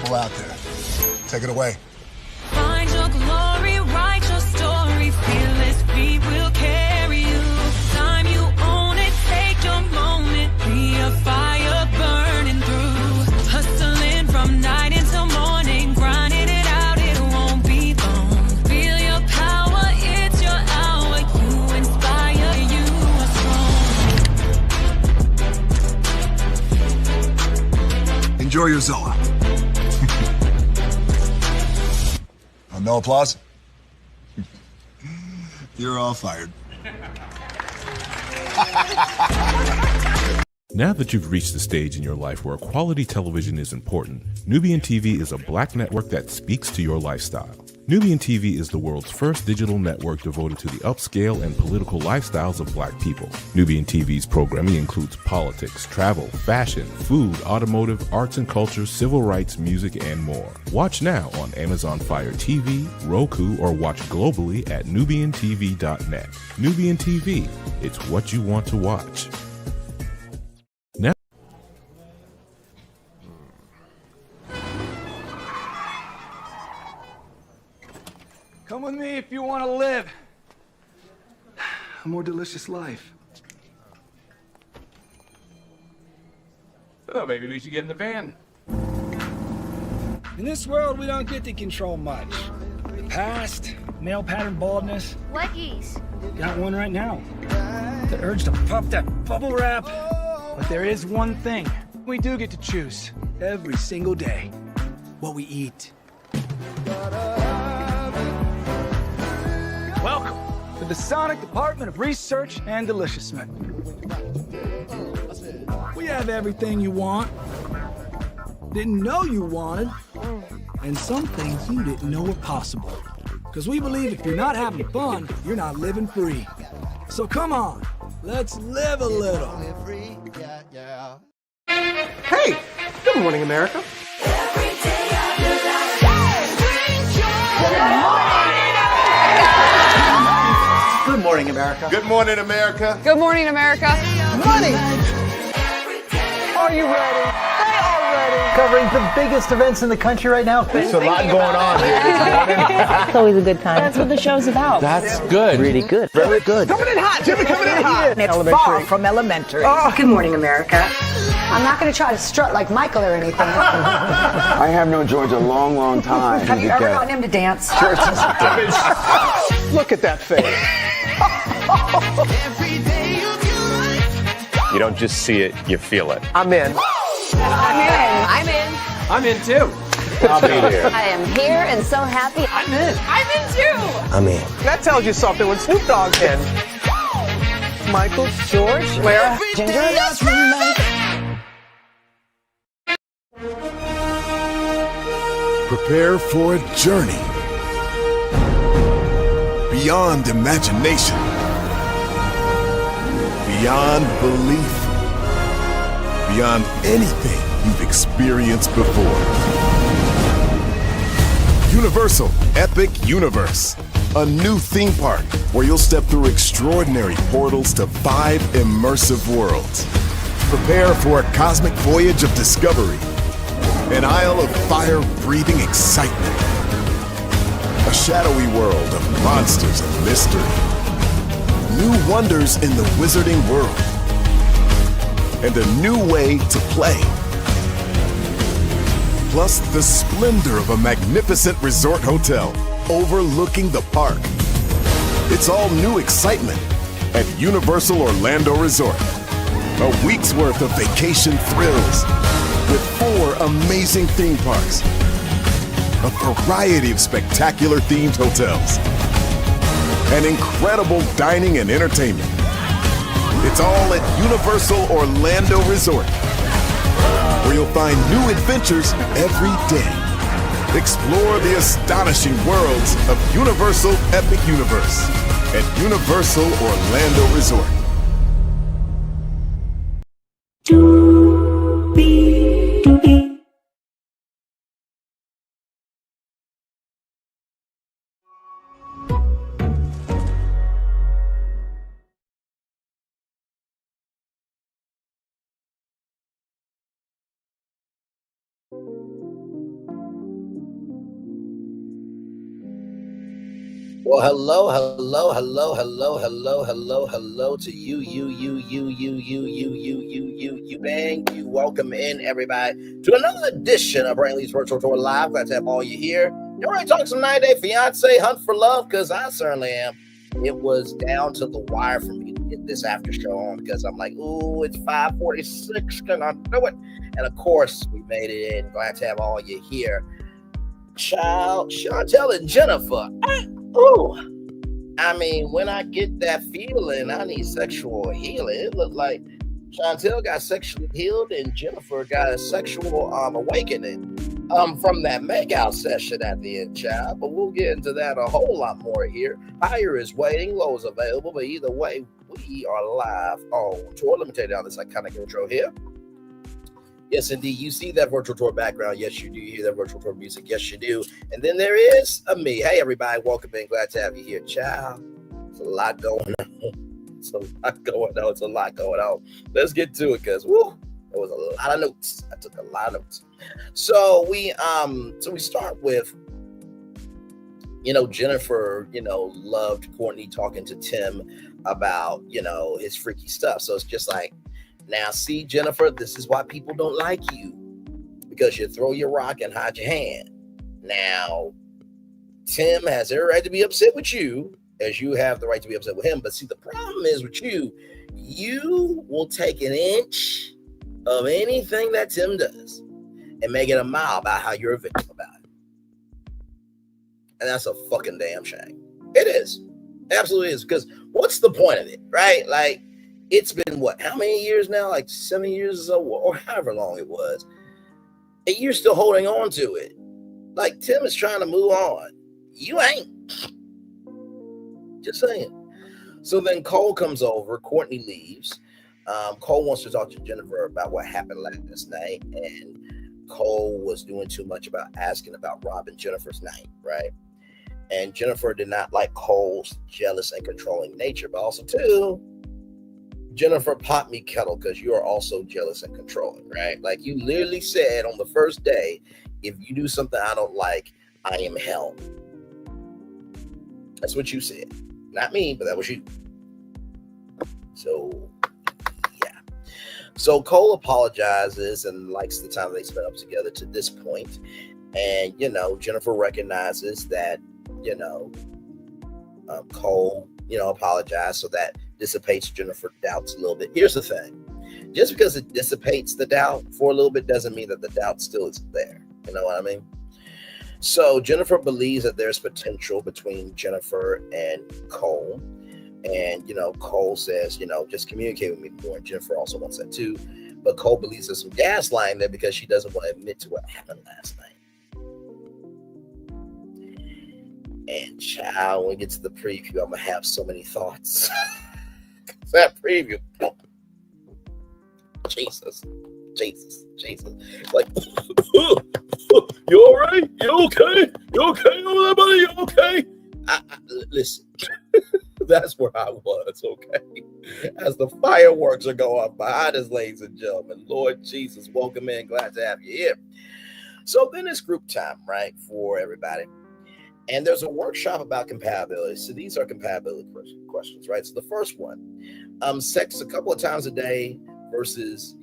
go out there. Take it away. Find your glory, write your story, fearless feet will carry you. Time you own it, take your moment, be a fire burning through. Hustling from night until morning, grinding it out, it won't be long. Feel your power, it's your hour, you inspire, you are strong. Enjoy your Zola. No applause? You're all fired. Now that you've reached the stage in your life where quality television is important, Nubian TV is a black network that speaks to your lifestyle. Nubian TV is the world's first digital network devoted to the upscale and political lifestyles of black people. Nubian TV's programming includes politics, travel, fashion, food, automotive, arts and culture, civil rights, music, and more. Watch now on Amazon Fire TV, Roku, or watch globally at nubiantv.net. Nubian TV, it's what you want to watch. Now, come with me if you want to live a more delicious life. Oh, maybe we should get in the van. In this world, we don't get to control much. The past, male pattern baldness. Leggies. Got one right now. The urge to puff that bubble wrap. But there is one thing we do get to choose every single day. What we eat. Welcome to the Sonic Department of Research and Deliciousment. We have everything you want, didn't know you wanted, and some things you didn't know were possible. Because we believe if you're not having fun, you're not living free. So come on, let's live a little. Hey, good morning, America. Good morning, America. Good morning, America. Good morning, America. Money! Are you ready? They are ready. Covering the biggest events in the country right now. There's a lot going on here. It's always a good time. That's what the show's about. That's good. Really good. Very good. Coming in hot, Jimmy, coming in hot. It's far from elementary. Oh. Good morning, America. I'm not going to try to strut like Michael or anything. I have known George a long, long time. Have you ever gotten him to dance? Look at that face. You don't just see it, you feel it. I'm in. I'm in. I'm in too. I'll be there. I am here and so happy. I'm in. I'm in too. I'm in. That tells you something when Snoop Dogg's in. Michael, George, where? Ginger. Prepare for a journey beyond imagination, beyond belief, beyond anything you've experienced before. Universal Epic Universe, a new theme park where you'll step through extraordinary portals to 5 immersive worlds. Prepare for a cosmic voyage of discovery, an isle of fire-breathing excitement, a shadowy world of monsters and mystery, new wonders in the wizarding world, and a new way to play. Plus the splendor of a magnificent resort hotel overlooking the park. It's all new excitement at Universal Orlando Resort. A week's worth of vacation thrills with 4 amazing theme parks, a variety of spectacular themed hotels, and incredible dining and entertainment. It's all at Universal Orlando Resort, where you'll find new adventures every day. Explore the astonishing worlds of Universal Epic Universe at Universal Orlando Resort. Well, hello to you, bang. You welcome in everybody to another edition of Brainley's Virtual Tour Live. Glad to have all you here. You're ready to talk some 9-day fiance hunt for love, because I certainly am. It was down to the wire for me to get this after show on because I'm like, ooh, it's 5:46. Can I do it? And of course, we made it in. Glad to have all you here. Child, Chantel and Jennifer. I mean, when I get that feeling, I need sexual healing. It looked like Chantel got sexually healed and Jennifer got a sexual awakening from that makeout session at the end, child. But we'll get into that a whole lot more here. Higher is waiting, low is available, but either way, we are live on tour. Let me take down this iconic intro here. Yes, indeed. You see that virtual tour background. Yes, you do. You hear that virtual tour music. Yes, you do. And then there is a me. Hey, everybody. Welcome in. Glad to have you here, child. It's a lot going on. It's a lot going on. Let's get to it, because there was a lot of notes. I took a lot of notes. So we start with, Jennifer, loved Courtney talking to Tim about, his freaky stuff. So it's just like, now, see, Jennifer, this is why people don't like you, because you throw your rock and hide your hand. Now, Tim has every right to be upset with you, as you have the right to be upset with him. But see, the problem is with you, you will take an inch of anything that Tim does and make it a mile about how you're a victim about it. And that's a fucking damn shame. It is. Absolutely is. Because what's the point of it, right? Like, it's been how many years now? Like 7 years or so, or however long it was. And you're still holding on to it. Like, Tim is trying to move on. You ain't. Just saying. So then Cole comes over. Courtney leaves. Cole wants to talk to Jennifer about what happened last night. And Cole was doing too much about asking about Rob and Jennifer's night, right? And Jennifer did not like Cole's jealous and controlling nature, but also, too, Jennifer, pop me kettle, because you are also jealous and controlling, right? Like, you literally said on the first day, if you do something I don't like, I am hell. That's what you said. Not me, but that was you. So, yeah. So Cole apologizes and likes the time they spent up together to this point. And, Jennifer recognizes that, Cole, apologized, so that dissipates Jennifer's doubts a little bit. Here's the thing. Just because it dissipates the doubt for a little bit doesn't mean that the doubt still is there. You know what I mean? So Jennifer believes that there's potential between Jennifer and Cole. And, Cole says, just communicate with me more. And Jennifer also wants that too. But Cole believes there's some gaslighting there because she doesn't want to admit to what happened last night. And child, when we get to the preview, I'm going to have so many thoughts. That preview. Jesus. Like, you all right? You okay? You okay over there, buddy? You okay? Listen, that's where I was, okay? As the fireworks are going off behind us, ladies and gentlemen. Lord Jesus, welcome in. Glad to have you here. So then it's group time, right, for everybody. And there's a workshop about compatibility. So these are compatibility questions, right? So the first one, sex a couple of times a day versus,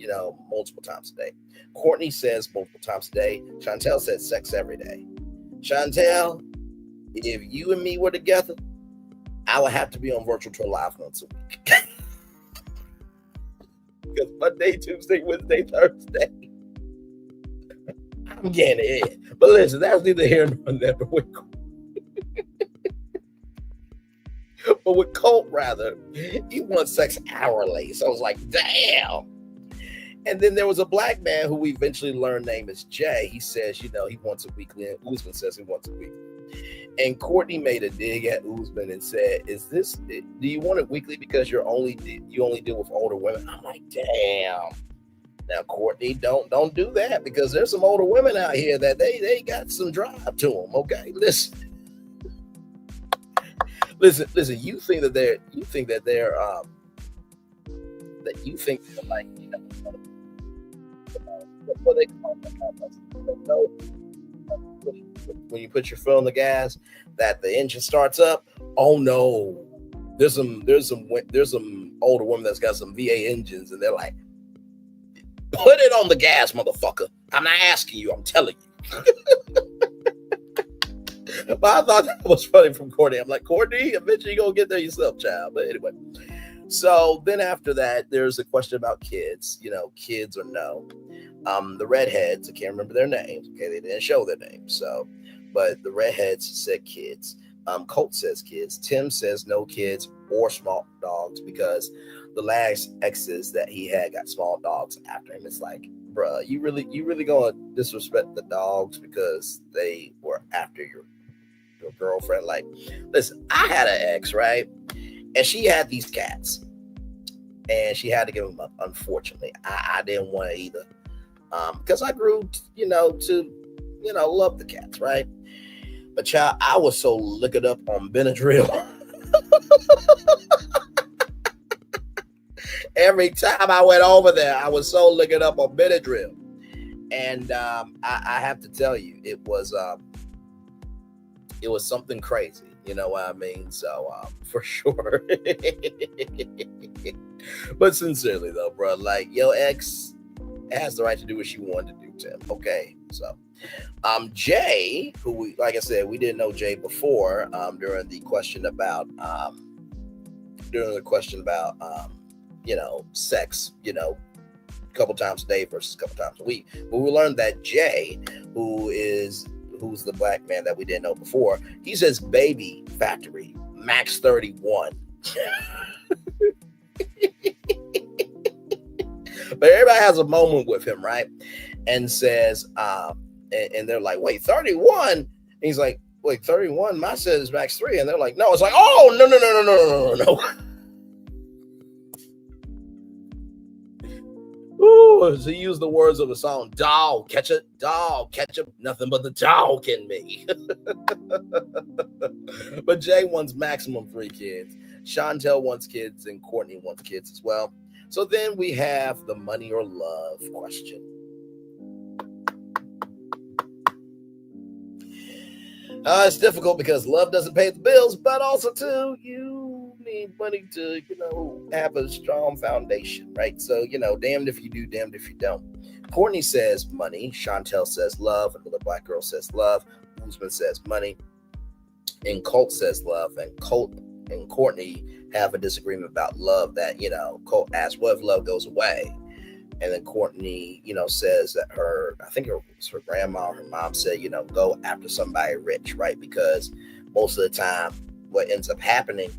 multiple times a day. Courtney says multiple times a day. Chantel says sex every day. Chantel, if you and me were together, I would have to be on Virtual Tour Live once a week. Because Monday, Tuesday, Wednesday, Thursday, I'm getting it. But listen, that's neither here nor there. But with Colt, rather, he wants sex hourly. So I was like, damn. And then there was a black man who we eventually learned name is Jay. He says, he wants it weekly. And Usman says he wants it weekly. And Courtney made a dig at Usman and said, do you want it weekly because you only deal with older women? I'm like, damn. Now, Courtney, don't do that, because there's some older women out here that they got some drive to them. Okay, listen. You think that they're like, what they call them. when you put your foot on the gas, that the engine starts up. Oh no, there's some older women that's got some V8 engines, and they're like, put it on the gas, motherfucker. I'm not asking you, I'm telling you. But I thought that was funny from Courtney. I'm like, Courtney, eventually you're gonna get there yourself, child. But anyway, so then after that, there's a question about kids, kids or no. The redheads, I can't remember their names. Okay, they didn't show their names. So, but the redheads said kids. Colt says kids. Tim says no kids or small dogs because the last exes that he had got small dogs after him. It's like, bruh, you really gonna disrespect the dogs because they were after your girlfriend? Like, listen, I had an ex, right? And she had these cats. And she had to give them up, unfortunately. I didn't want to either. Because I grew, to love the cats, right? But child, I was so liquored up on Benadryl. Every time I went over there, I was so liquored up on Benadryl. And I have to tell you, it was something crazy. You know what I mean? So for sure. But sincerely though, bro, like your ex has the right to do what she wanted to do, Tim. Okay. So Jay, who like I said, we didn't know Jay before, during the question about sex, a couple times a day versus a couple times a week. But we learned that Jay, who's the black man that we didn't know before, he says baby factory, max 31. But everybody has a moment with him, right? And says, and they're like, wait, 31? And he's like, wait, 31? My says max 3. And they're like, no. It's like, oh, no. Ooh, to use the words of a song, dog, catch it, nothing but the dog in me. But Jay wants maximum 3 kids. Chantel wants kids, and Courtney wants kids as well. So then we have the money or love question. It's difficult because love doesn't pay the bills, but also too, you need money to, have a strong foundation, right? So, damned if you do, damned if you don't. Courtney says money. Chantel says love. Another black girl says love. Usman says money. And Colt says love. And Colt and Courtney have a disagreement about love that, Colt asks, what if love goes away? And then Courtney, says that I think it was her grandma or her mom said, go after somebody rich, right? Because most of the time what ends up happening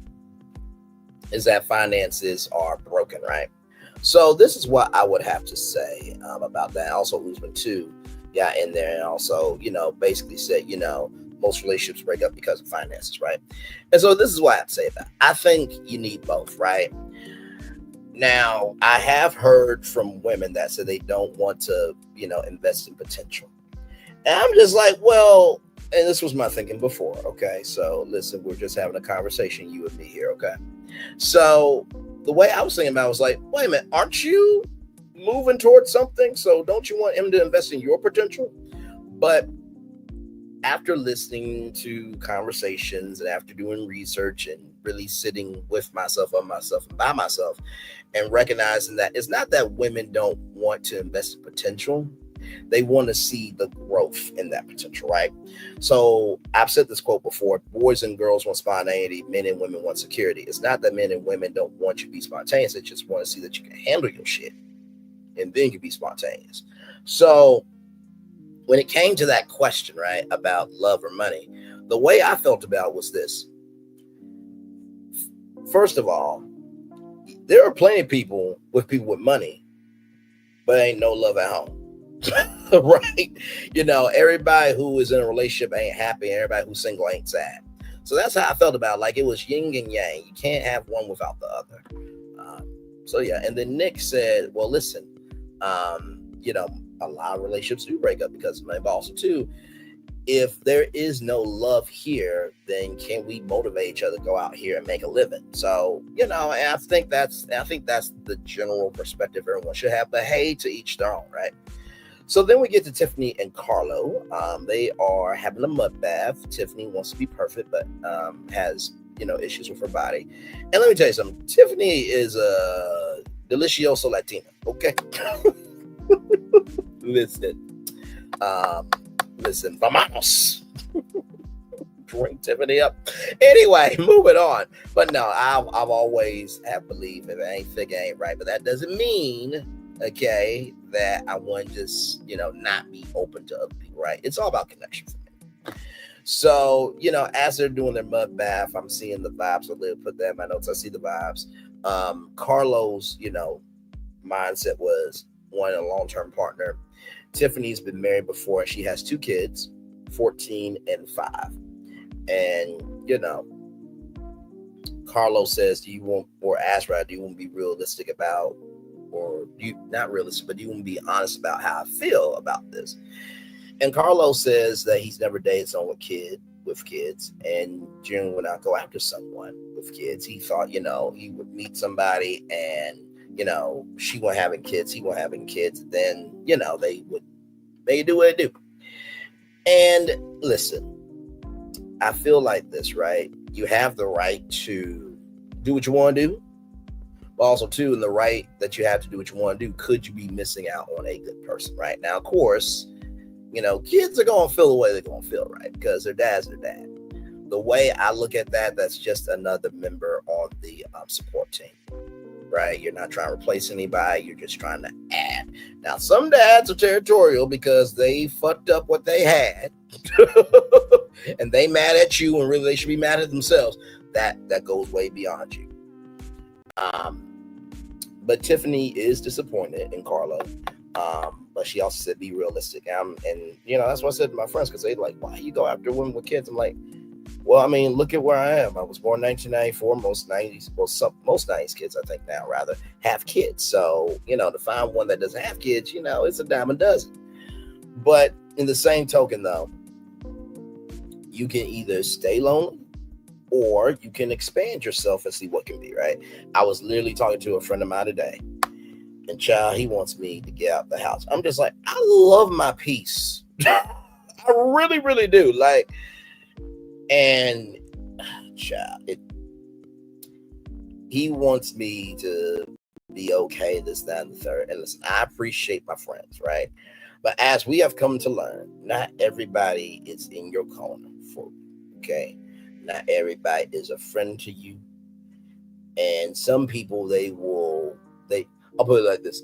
is that finances are broken, right? So this is what I would have to say about that. Also, Usman too got in there and also, basically said, most relationships break up because of finances, right? And so this is what I have to say about it. I think you need both, right? Now, I have heard from women that say they don't want to, invest in potential. And I'm just like, well, and this was my thinking before, okay? So listen, we're just having a conversation, you and me here, okay? So the way I was thinking about it was like, wait a minute, aren't you moving towards something? So don't you want him to invest in your potential? But after listening to conversations and after doing research and really sitting with myself, on myself, and by myself, and recognizing that it's not that women don't want to invest in potential. They want to see the growth in that potential, right? So I've said this quote before, boys and girls want spontaneity, men and women want security. It's not that men and women don't want you to be spontaneous. They just want to see that you can handle your shit and then you can be spontaneous. So when it came to that question, right, about love or money, the way I felt about it was this. First of all, there are plenty of people with money, but ain't no love at home. Right? Everybody who is in a relationship ain't happy, and everybody who's single ain't sad. So that's how I felt about it. Like it was yin and yang. You can't have one without the other. So yeah. And then Nick said, well, listen, a lot of relationships do break up because of money, but also too, if there is no love here, then can we motivate each other to go out here and make a living? So, and I think that's the general perspective everyone should have, but hey, to each their own, right? So then we get to Tiffany and Carlo. They are having a mud bath. Tiffany wants to be perfect, but has, issues with her body. And let me tell you something. Tiffany is a delicioso Latina. Okay. Listen, vamos. Bring Tiffany up. Anyway, moving on. But no, I've always have believed if it ain't thick, it ain't right. But that doesn't mean, okay, that I want to just, not be open to other people, right? It's all about connection for me. So, as they're doing their mud bath, I'm seeing the vibes. I'll put that in my notes. I see the vibes. Carlo's, mindset was wanting a long-term partner. Tiffany's been married before. She has 2 kids, 14 and 5. And, Carlo says, do you want to be realistic about, or not realistic, but do you want to be honest about how I feel about this? And Carlo says that he's never dated someone with kids. And generally when I go after someone with kids, he thought, he would meet somebody and, she wasn't having kids, he wasn't having kids. Then, they do what they do. And listen, I feel like this, right? You have the right to do what you want to do, but also too, in the right that you have to do what you want to do, could you be missing out on a good person, right? Now, of course, kids are going to feel the way they're going to feel, right? Because their dad's their dad. The way I look at that, that's just another member on the support team, right? You're not trying to replace anybody. You're just trying to add. Now, some dads are territorial because they fucked up what they had and they mad at you when really they should be mad at themselves. That goes way beyond you. But Tiffany is disappointed in Carlo. But she also said, be realistic. And that's what I said to my friends, because they like, why you go after women with kids? I'm like, well, I mean, look at where I am. I was born in 1994. Most 90s kids, I think now, rather, have kids. So, to find one that doesn't have kids, it's a dime a dozen. But in the same token, though, you can either stay lonely or you can expand yourself and see what can be, right? I was literally talking to a friend of mine today, and child, he wants me to get out the house. I'm just like, I love my peace. I really, really do. Like, and child, he wants me to be okay, this, that, and the third. And listen, I appreciate my friends, right? But as we have come to learn, not everybody is in your corner for you, okay? Not everybody is a friend to you. And some people, I'll put it like this,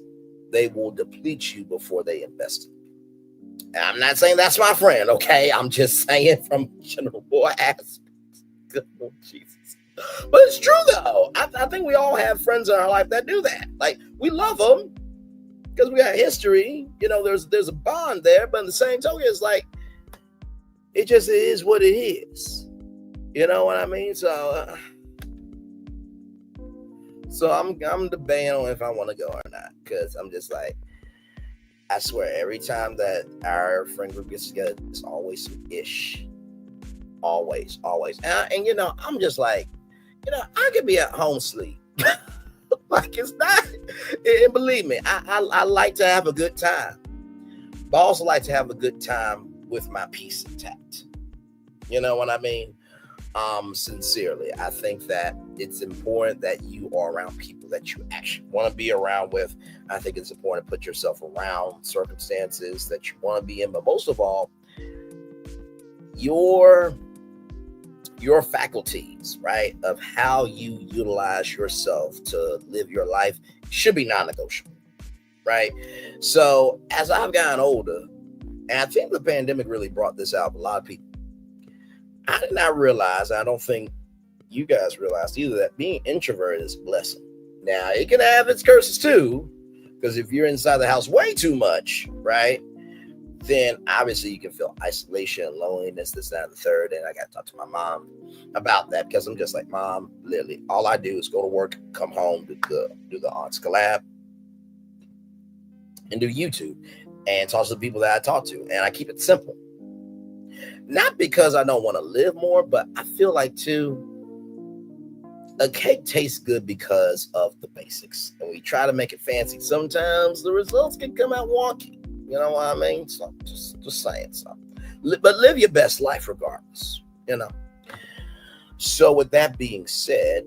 they will deplete you before they invest in you. And I'm not saying that's my friend, okay? I'm just saying from general aspects. Good Lord Jesus. But it's true, though. I think we all have friends in our life that do that. Like, we love them because we got history. There's a bond there. But in the same token, it's like, it just is what it is. You know what I mean? So I'm debating on if I want to go or not, because I'm just like, I swear, every time that our friend group gets together, there's always some ish. Always. And I'm just like, I could be at home sleep. Like, it's not, and believe me, I like to have a good time, but I also like to have a good time with my peace intact. You know what I mean? Sincerely, I think that it's important that you are around people that you actually want to be around with. I think it's important to put yourself around circumstances that you want to be in, but most of all, your faculties, right, of how you utilize yourself to live your life should be non-negotiable, right? So as I've gotten older, and I think the pandemic really brought this out for a lot of people, I did not realize, I don't think you guys realized either, that being introverted is a blessing. Now, it can have its curses too, because if you're inside the house way too much, right, then obviously you can feel isolation and loneliness, this, that, and the third. And I got to talk to my mom about that, because I'm just like, Mom, literally, all I do is go to work, come home, do the Aunts Collab, and do YouTube, and talk to the people that I talk to. And I keep it simple. Not because I don't want to live more, but I feel like, too, a cake tastes good because of the basics. And we try to make it fancy. Sometimes the results can come out wonky. You know what I mean? So just saying something. But live your best life regardless, you know. So with that being said,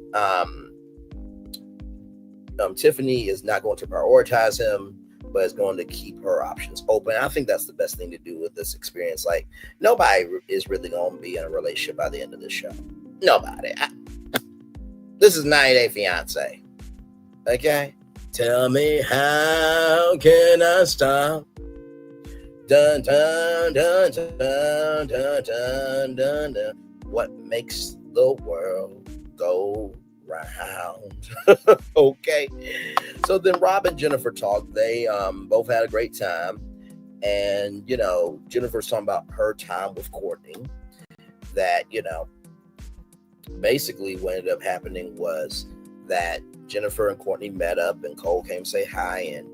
Tiffany is not going to prioritize him, but is going to keep her options open. I think that's the best thing to do with this experience. Like, nobody is really going to be in a relationship by the end of this show. Nobody. This is 90 Day Fiance. Okay? Tell me, how can I stop? Dun, dun, dun, dun, dun, dun, dun, dun. What makes the world go round? Okay. So then Rob and Jennifer talked. They both had a great time. And, you know, Jennifer's talking about her time with Courtney. That, you know, basically what ended up happening was that Jennifer and Courtney met up and Cole came to say hi, and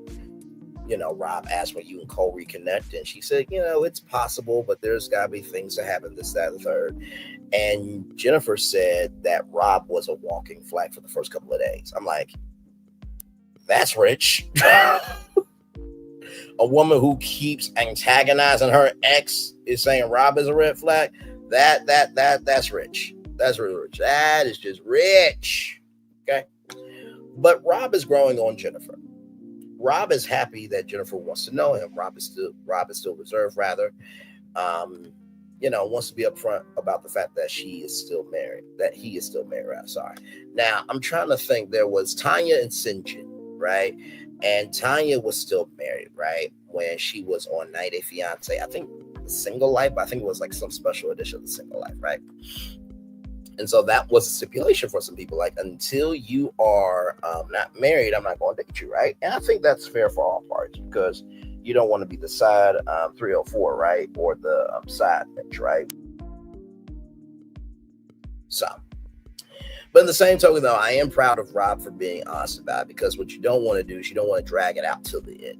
you know, Rob asked when you and Cole reconnect, and she said, you know, it's possible, but there's got to be things that happen, this, that, and the third. And Jennifer said that Rob was a walking flag for the first couple of days. I'm like, that's rich. A woman who keeps antagonizing her ex is saying Rob is a red flag. That's rich. That's really rich. That is just rich. Okay. But Rob is growing on Jennifer. Rob is happy that Jennifer wants to know him. Rob is still reserved, rather. You know, wants to be upfront about the fact that he is still married. Right? Sorry. Now, I'm trying to think. There was Tanya and Sinjin, right? And Tanya was still married, right? When she was on 90 Day Fiance. I think Single Life. I think it was like some special edition of the Single Life, right? And so that was a stipulation for some people, like, until you are not married, I'm not going to date you, right? And I think that's fair for all parties, because you don't want to be the side 304, right? Or the side bitch, right? So, but in the same token, though, I am proud of Rob for being honest about it, because what you don't want to do is you don't want to drag it out till the end.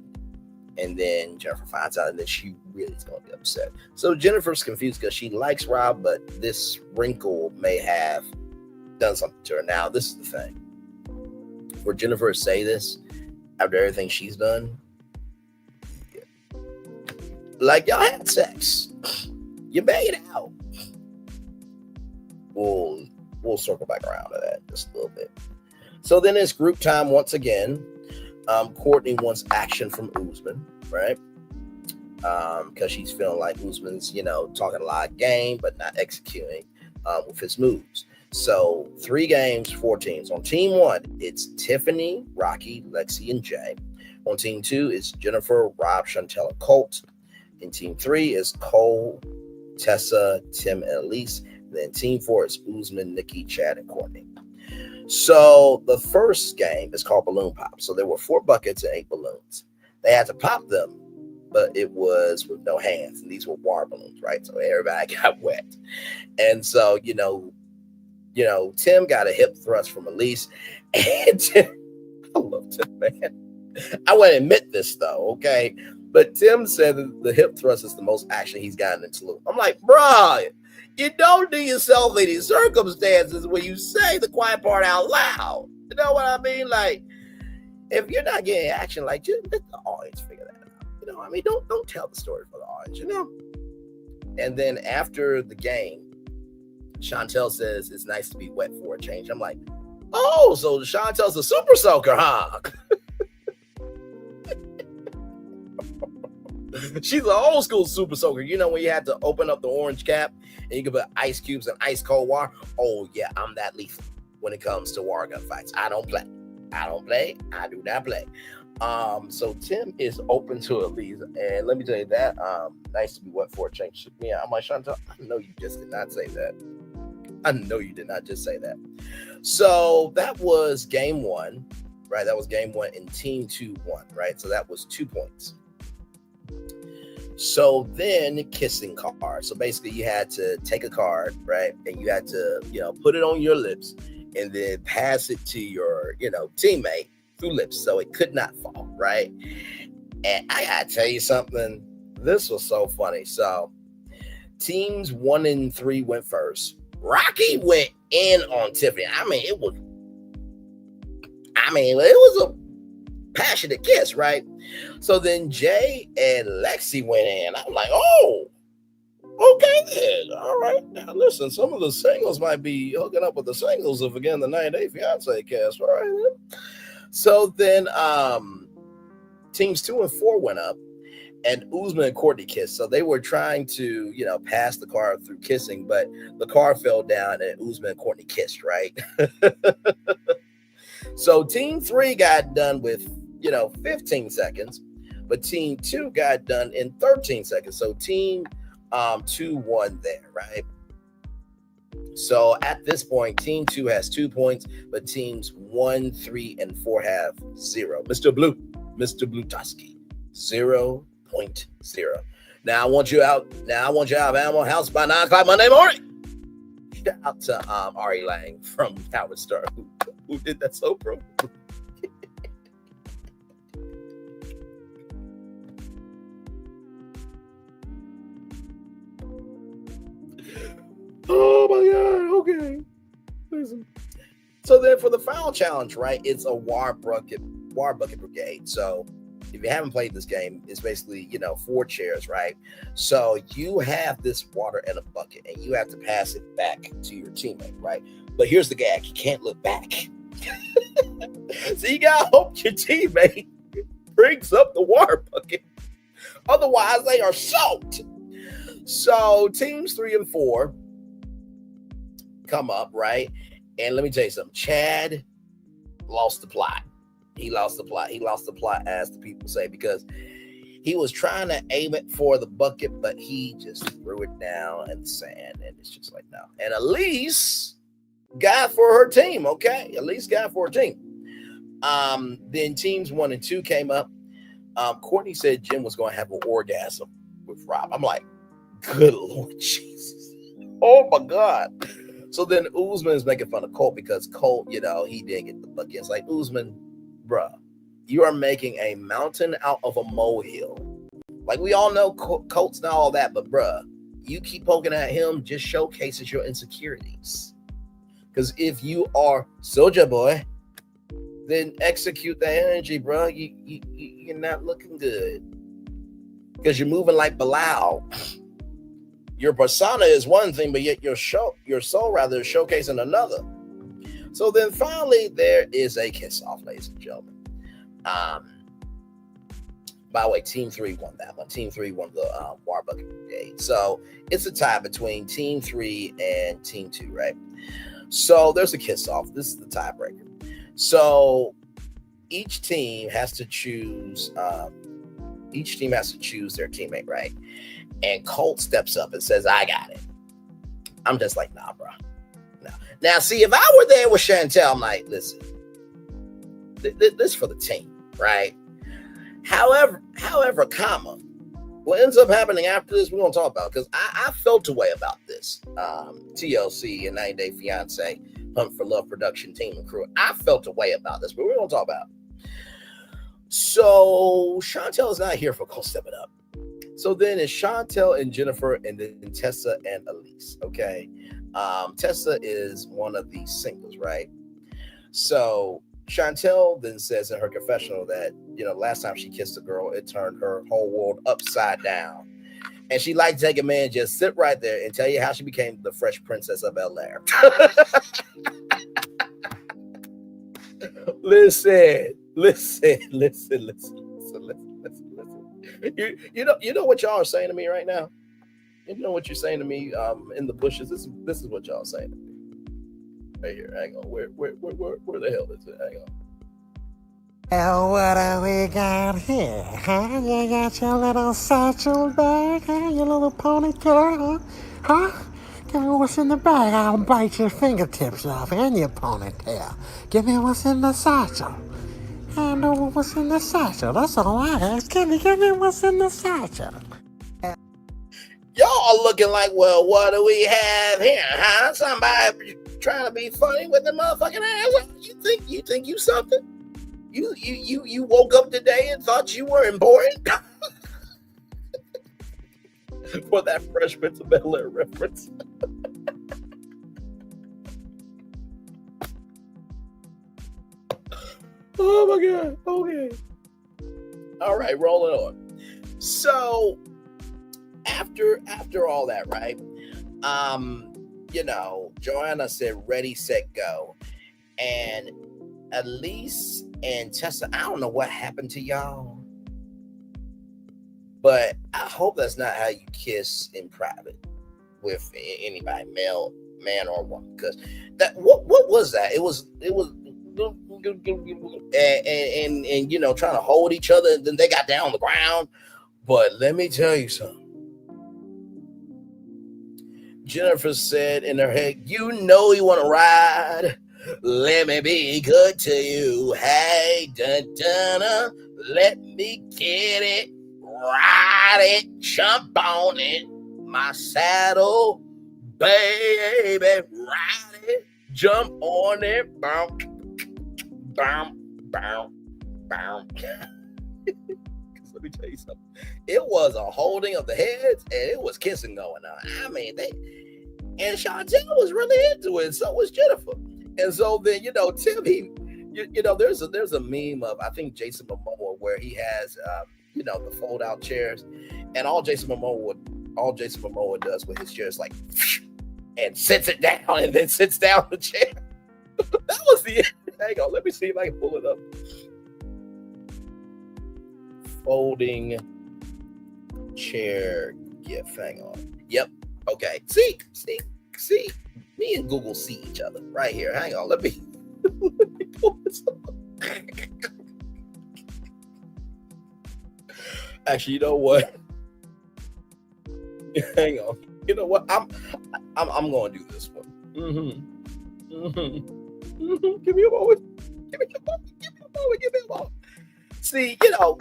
And then Jennifer finds out, and then she really is going to be upset. So Jennifer's confused because she likes Rob, but this wrinkle may have done something to her. Now, this is the thing. For Jennifer to say this after everything she's done, like, y'all had sex. You made out. We'll circle back around to that just a little bit. So then it's group time once again. Courtney wants action from Usman, right? Because she's feeling like Usman's, you know, talking a lot of game, but not executing with his moves. So 3 games, 4 teams. On team 1, it's Tiffany, Rocky, Lexi, and Jay. On team 2, it's Jennifer, Rob, Chantel, and Colt. In team 3 is Cole, Tessa, Tim, and Elise. And then team 4 is Usman, Nikki, Chad, and Courtney. So the first game is called Balloon Pop. So there were 4 buckets and 8 balloons. They had to pop them, but it was with no hands. And these were water balloons, right? So everybody got wet. And so, you know, Tim got a hip thrust from Elise. And Tim, I love Tim, man. I wouldn't admit this, though, okay? But Tim said that the hip thrust is the most action he's gotten in Tulum. I'm like, bruh, you don't do yourself any circumstances when you say the quiet part out loud. You know what I mean? Like, if you're not getting action, like, just let the audience figure that out. You know what I mean? Don't tell the story for the audience, you know? And then after the game, Chantel says it's nice to be wet for a change. I'm like, oh, so Chantel's a super soaker, huh? She's an old school super soaker. You know, when you had to open up the orange cap and you could put ice cubes and ice cold water. Oh, yeah, I'm that lethal when it comes to war gun fights. I don't play. I do not play. So Tim is open to Elise. And let me tell you that, nice to be wet for a change. Yeah, I'm like, Chantel, I know you just did not say that. I know you did not just say that. So that was game 1, right? That was game 1 and team 2 won, right? So that was 2 points. So then kissing card. So basically you had to take a card, right? And you had to, you know, put it on your lips and then pass it to your, you know, teammate through lips. So it could not fall, right? And I gotta tell you something. This was so funny. So teams 1 and 3 went first. Rocky went in on Tiffany. I mean, it was a passionate kiss, right? So then Jay and Lexi went in. I'm like, oh, okay then. All right. Now listen, some of the singles might be hooking up with the singles of again the 90 Day Fiance cast. All right. So then teams 2 and 4 went up, and Usman and Courtney kissed. So they were trying to, pass the car through kissing, but the car fell down and Usman and Courtney kissed, right? So team 3 got done with, 15 seconds, but team 2 got done in 13 seconds. So team 2 won there, right? So at this point, team 2 has 2 points, but teams 1, 3, and 4 have 0. Mr. Blutowski, 0.0. Now I want you out of Animal House by 9 o'clock Monday morning. Shout out to Ari Lang from Howard Stern who did that so bro. Oh my God. Okay. Listen. So then for the final challenge, right, it's a water bucket brigade. So if you haven't played this game, it's basically, 4 chairs, right? So you have this water in a bucket and you have to pass it back to your teammate, right? But here's the gag. You can't look back. So you gotta hope your teammate brings up the water bucket. Otherwise, they are soaked. So teams 3 and 4 come up, right? And let me tell you something. Chad lost the plot. He lost the plot, as the people say, because he was trying to aim it for the bucket, but he just threw it down in the sand, and it's just like, no. And Elise got for her team, okay? Elise got for her team. Then teams 1 and 2 came up. Courtney said Jim was going to have an orgasm with Rob. I'm like, good Lord Jesus. Oh, my God. So then Usman is making fun of Colt because Colt, he didn't get the bucket. It's like, Usman, bruh, you are making a mountain out of a molehill. Like, we all know Colt's not all that, but bruh, you keep poking at him just showcases your insecurities. Because if you are Soulja Boy, then execute that energy, bruh. You're not looking good. Because you're moving like Bilal. Your persona is one thing, but yet your soul rather is showcasing another. So then finally, there is a kiss-off, ladies and gentlemen. By the way, Team 3 won that one. Team 3 won the Water Bucket Brigade. So it's a tie between Team 3 and Team 2, right? So there's a kiss-off. This is the tiebreaker. So each team has to choose their teammate, right? And Colt steps up and says, I got it. I'm just like, nah, bro. No. Now, see, if I were there with Chantel, I'm like, listen, this is for the team, right? However, comma, what ends up happening after this, we're going to talk about, because I felt a way about this. TLC and 90 Day Fiance, Hunt for Love production team and crew. I felt a way about this, but we're going to talk about it. So Chantel is not here for Colt stepping up. So then it's Chantel and Jennifer, and then Tessa and Elise, okay? Tessa is one of the singles, right? So Chantel then says in her confessional that, last time she kissed a girl, it turned her whole world upside down. And she liked to take a man, just sit right there and tell you how she became the Fresh Princess of Bel-Air. Listen. You know what y'all are saying to me right now? You know what you're saying to me in the bushes? This is what y'all saying to me. Right here. Hang on. Where the hell is it? Hang on. Well, what do we got here? Huh? You got your little satchel bag, huh? Your little ponytail, huh? Give me what's in the bag. I'll bite your fingertips off and your ponytail. Give me what's in the satchel. I know what's in the satchel. That's all I ask. Give me what's in the satchel. Y'all are looking like, well, what do we have here, huh? Somebody trying to be funny with the motherfucking ass. You think you something? You woke up today and thought you were important? For that Fresh Prince of Bel-Air reference. Oh my God. Okay. All right, rolling on. So after all that, right? Joanna said ready, set, go. And Elise and Tessa, I don't know what happened to y'all, but I hope that's not how you kiss in private with anybody, man or woman. Because that what was that? It was and trying to hold each other, and then they got down on the ground. But let me tell you something. Jennifer said in her head, you want to ride. Let me be good to you. Hey, dun-dun-dun. Let me get it. Ride it. Jump on it. My saddle, baby. Ride it. Jump on it. Bow, bow, bow, bow. Let me tell you something. It was a holding of the heads, and it was kissing going on. I mean, and Chantel was really into it. So was Jennifer. And so then, Tim, there's a meme of, I think, Jason Momoa, where he has, the fold out chairs, and all Jason Momoa does with his chair is like, and sits it down, and then sits down the chair. That was the, hang on, let me see if I can pull it up. Folding chair gif. Hang on. Yep. Okay. See. Me and Google see each other right here. Hang on. Let me pull this up. Actually, you know what? Hang on. You know what? I'm going to do this one. Give me a moment. See, God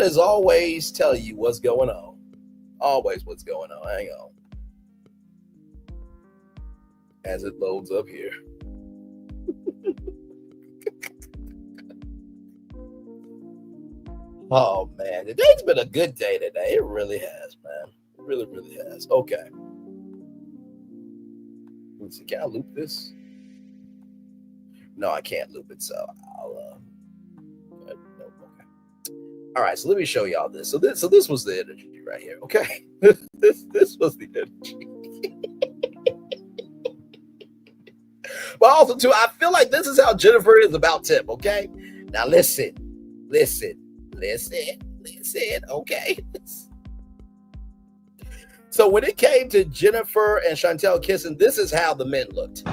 is always telling you what's going on. Always what's going on. Hang on. As it loads up here. Oh, man. Today's been a good day today. It really has, man. It really, really has. Okay. Let's see. Can I loop this? No, I can't loop it, so I'll no, okay. All right, so let me show y'all this. So this was the energy right here, okay? this was the energy. But also too, I feel like this is how Jennifer is about Tim, okay? Now listen, okay? So when it came to Jennifer and Chantel kissing, this is how the men looked.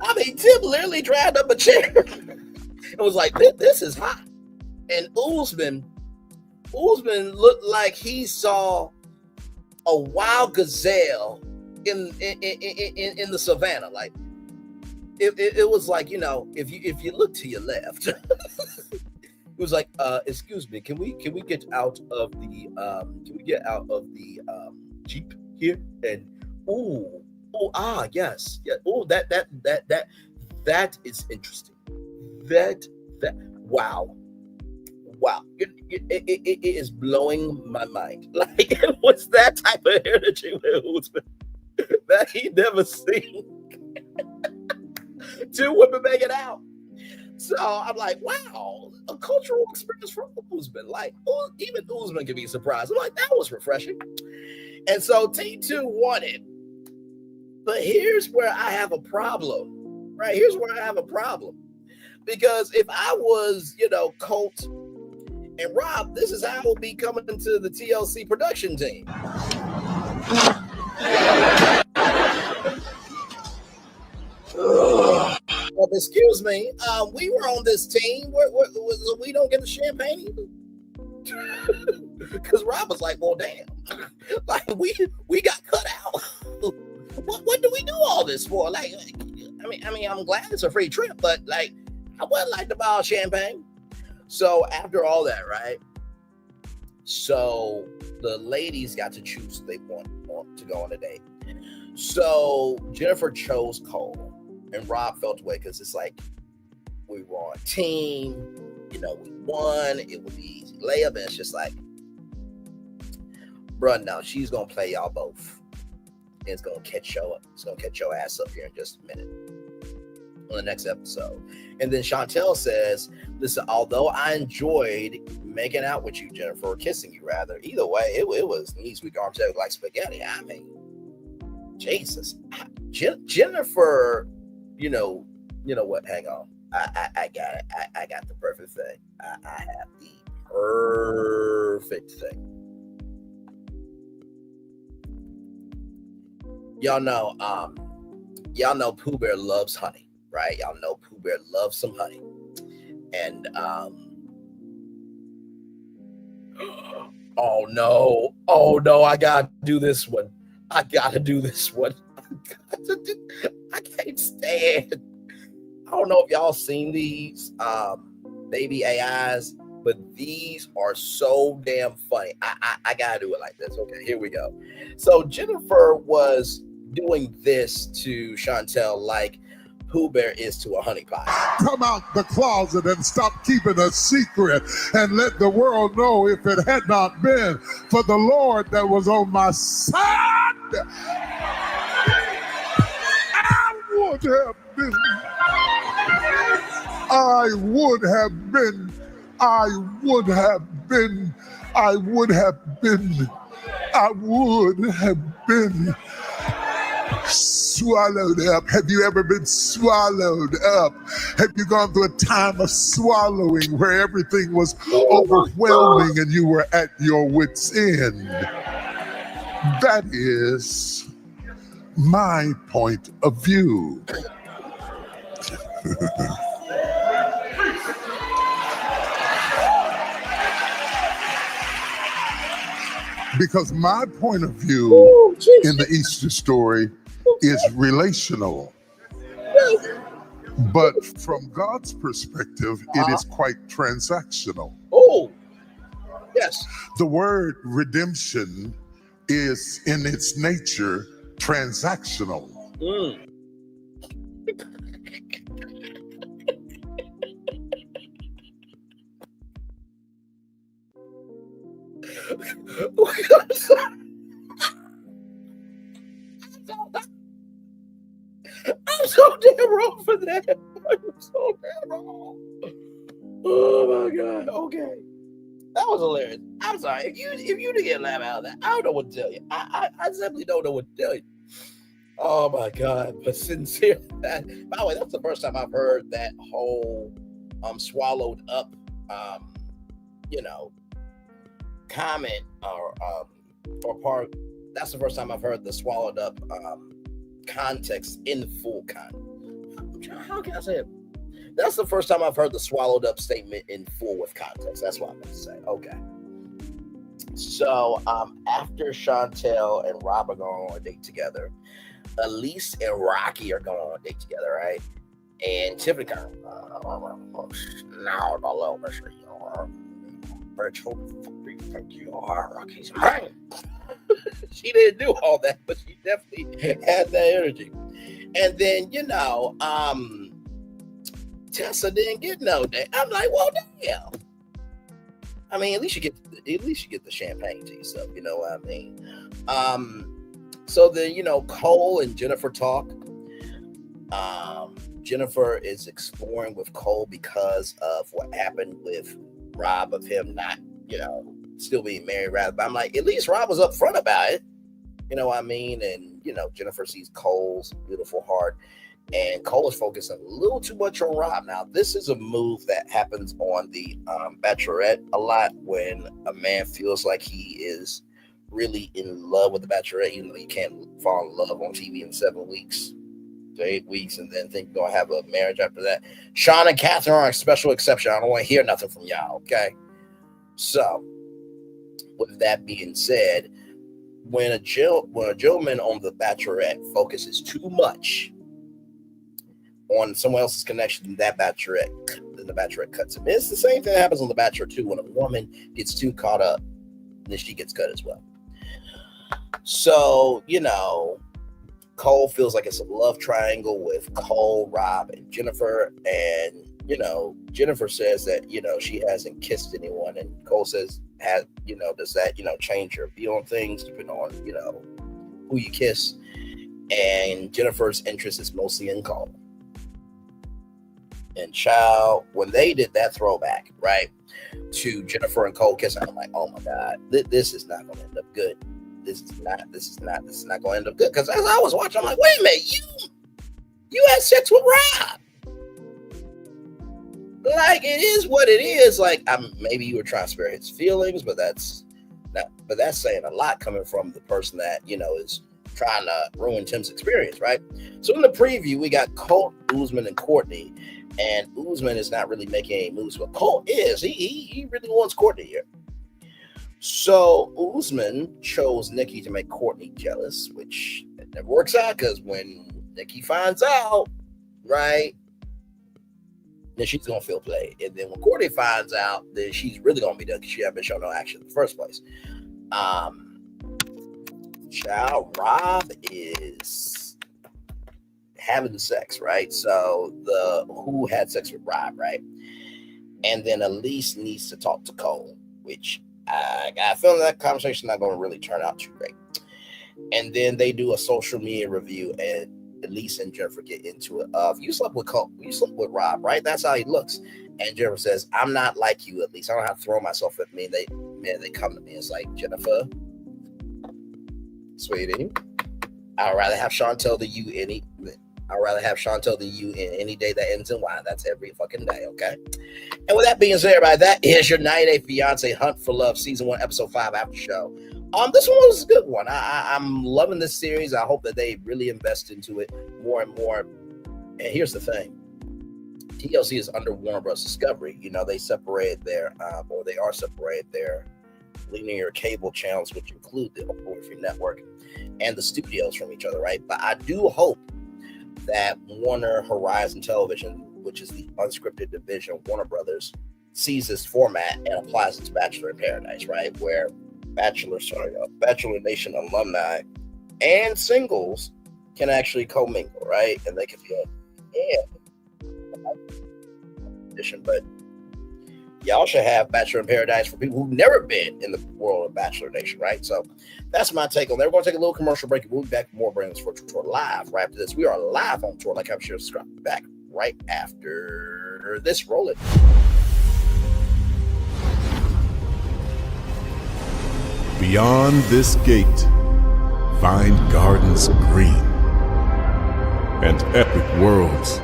I mean, Tim literally dragged up a chair and was like, this is hot. And Usman looked like he saw a wild gazelle in the savannah. Like it was like, if you look to your left, it was like, excuse me, can we get out of the Jeep here? And yes. That is interesting. That wow. It is blowing my mind. Like, it was that type of energy that he never seen. Two women make it out. So I'm like, wow, a cultural experience from Usman. Like, even Usman can be surprised. I'm like, that was refreshing. And so Team 2 won it. But here's where I have a problem, right? Here's where I have a problem. Because if I was, Colt and Rob, this is how I would be coming to the TLC production team. Well, excuse me, we were on this team. We don't get the champagne either. Because Rob was like, well, damn. Like, we got cut out. What do we do all this for? Like, I mean, I'm glad it's a free trip, but like, I wasn't like the bottle of champagne. So after all that, right? So the ladies got to choose who they want to go on a date. So Jennifer chose Cole, and Rob felt away because it's like we were on a team, you know, we won. It would be easy layup, and it's just like, bruh, no, she's gonna play y'all both. And it's gonna catch your ass up here in just a minute on the next episode. And then Chantel says, listen, although I enjoyed making out with you, Jennifer, or kissing you rather, either way, it was knees, weak arms, like spaghetti. I mean, Jesus. Jennifer, you know what? Hang on. I got it. I got the perfect thing. I have the perfect thing. Y'all know Pooh Bear loves honey, right? Y'all know Pooh Bear loves some honey. And oh no, I gotta do this one. I can't stand. I don't know if y'all seen these baby AIs, but these are so damn funny. I gotta do it like this. Okay, here we go. So Jennifer was doing this to Chantel like Pooh Bear is to a honey pie. Come out the closet and stop keeping a secret and let the world know, if it had not been for the Lord that was on my side, I would have been. Swallowed up. Have you ever been swallowed up? Have you gone through a time of swallowing where everything was overwhelming and you were at your wit's end? That is my point of view. Because my point of view in the Easter story is relational. But from God's perspective, it is quite transactional. Oh, yes. The word redemption is in its nature transactional. I'm so damn wrong for that. I'm so damn wrong. Oh my God. Okay. That was hilarious. I'm sorry. If you didn't get a laugh out of that, I don't know what to tell you. I simply don't know what to tell you. Oh my God. But sincerely, by the way, that's the first time I've heard that whole swallowed up comment or part. That's the first time I've heard the swallowed up context in full context. How can I say it? That's the first time I've heard the swallowed up statement in full with context. That's what I meant to say. Okay. So after Chantel and Rob are going on a date together, Elise and Rocky are going on a date together, right? And Tiffany kind of, now the little mystery, virtual, you think you are Rocky's man. She didn't do all that, but she definitely had that energy. And then, Tessa didn't get no date. I'm like, well, damn. I mean, at least you get the champagne to yourself. You know what I mean? So then, Cole and Jennifer talk. Jennifer is exploring with Cole because of what happened with Rob, of him not, still being married rather. But I'm like, at least Rob was upfront about it. You know what I mean? And, Jennifer sees Cole's beautiful heart, and Cole is focusing a little too much on Rob. Now, this is a move that happens on the Bachelorette a lot, when a man feels like he is really in love with the Bachelorette, even though you can't fall in love on TV in 7 weeks to 8 weeks and then think you're going to have a marriage after that. Sean and Catherine are a special exception. I don't want to hear nothing from y'all, okay? So, with that being said, when a gentleman on the Bachelorette focuses too much on someone else's connection than that bachelorette. Then the bachelorette cuts him. It's the same thing that happens on The Bachelor too. When a woman gets too caught up, then she gets cut as well. So, you know, Cole feels like it's a love triangle with Cole, Rob, and Jennifer. And, you know, Jennifer says that, you know, she hasn't kissed anyone. And Cole says, does that, change your view on things depending on, who you kiss? And Jennifer's interest is mostly in Cole. And child, when they did that throwback, right, to Jennifer and Cole kissing, I'm like, oh my God, this is not going to end up good. This is not going to end up good. Because as I was watching, I'm like, wait a minute, you had sex with Rob. Like, it is what it is. Like, maybe you were trying to spare his feelings, but that's saying a lot coming from the person that, is trying to ruin Tim's experience, right? So in the preview, we got Colt, Usman, and Courtney. And Usman is not really making any moves, but Colt is. He really wants Courtney here. So Usman chose Nikki to make Courtney jealous, which never works out because when Nikki finds out, right, then she's going to feel played. And then when Courtney finds out, then she's really going to be done because she hasn't been shown no action in the first place. Child, Rob is having sex, right? So who had sex with Rob, right? And then Elise needs to talk to Cole, which I got a feeling that conversation not going to really turn out too great. And then they do a social media review, and Elise and Jennifer get into it. You slept with Cole, you slept with Rob, right? That's how he looks. And Jennifer says, "I'm not like you, Elise. I don't have to throw myself at me." They come to me. It's like, Jennifer, sweetie, I'd rather have Chantel than you any day that ends in Y. That's every fucking day, okay? And with that being said, everybody, that is your 90 Day Fiance Hunt for Love Season 1, Episode 5 after show. This one was a good one. I'm loving this series. I hope that they really invest into it more and more. And here's the thing. TLC is under Warner Bros. Discovery. They are separated their linear cable channels, which include the Oprah Winfrey Network and the studios from each other, right? But I do hope that Warner Horizon Television, which is the unscripted division of Warner Brothers, sees this format and applies it to Bachelor in Paradise, right? Where Bachelor Nation alumni and singles can actually commingle, right? And they can be edition. But y'all should have Bachelor in Paradise for people who've never been in the world of Bachelor Nation, right? So that's my take on that. We're going to take a little commercial break and we'll be back with more Brands for Tour live right after this. We are live on tour. Like, I'm sure, subscribe. Back right after this. Roll it. Beyond this gate, find gardens green and epic worlds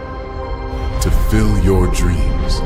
to fill your dreams.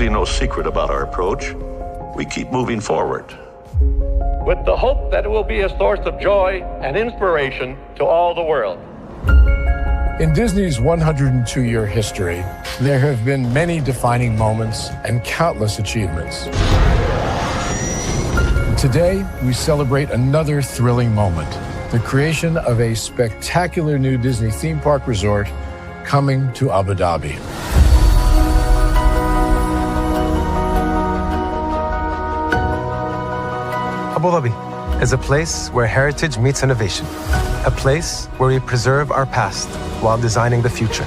really no secret about our approach. We keep moving forward, with the hope that it will be a source of joy and inspiration to all the world. In Disney's 102-year history, there have been many defining moments and countless achievements. Today, we celebrate another thrilling moment, the creation of a spectacular new Disney theme park resort coming to Abu Dhabi. Abu Dhabi is a place where heritage meets innovation, a place where we preserve our past while designing the future.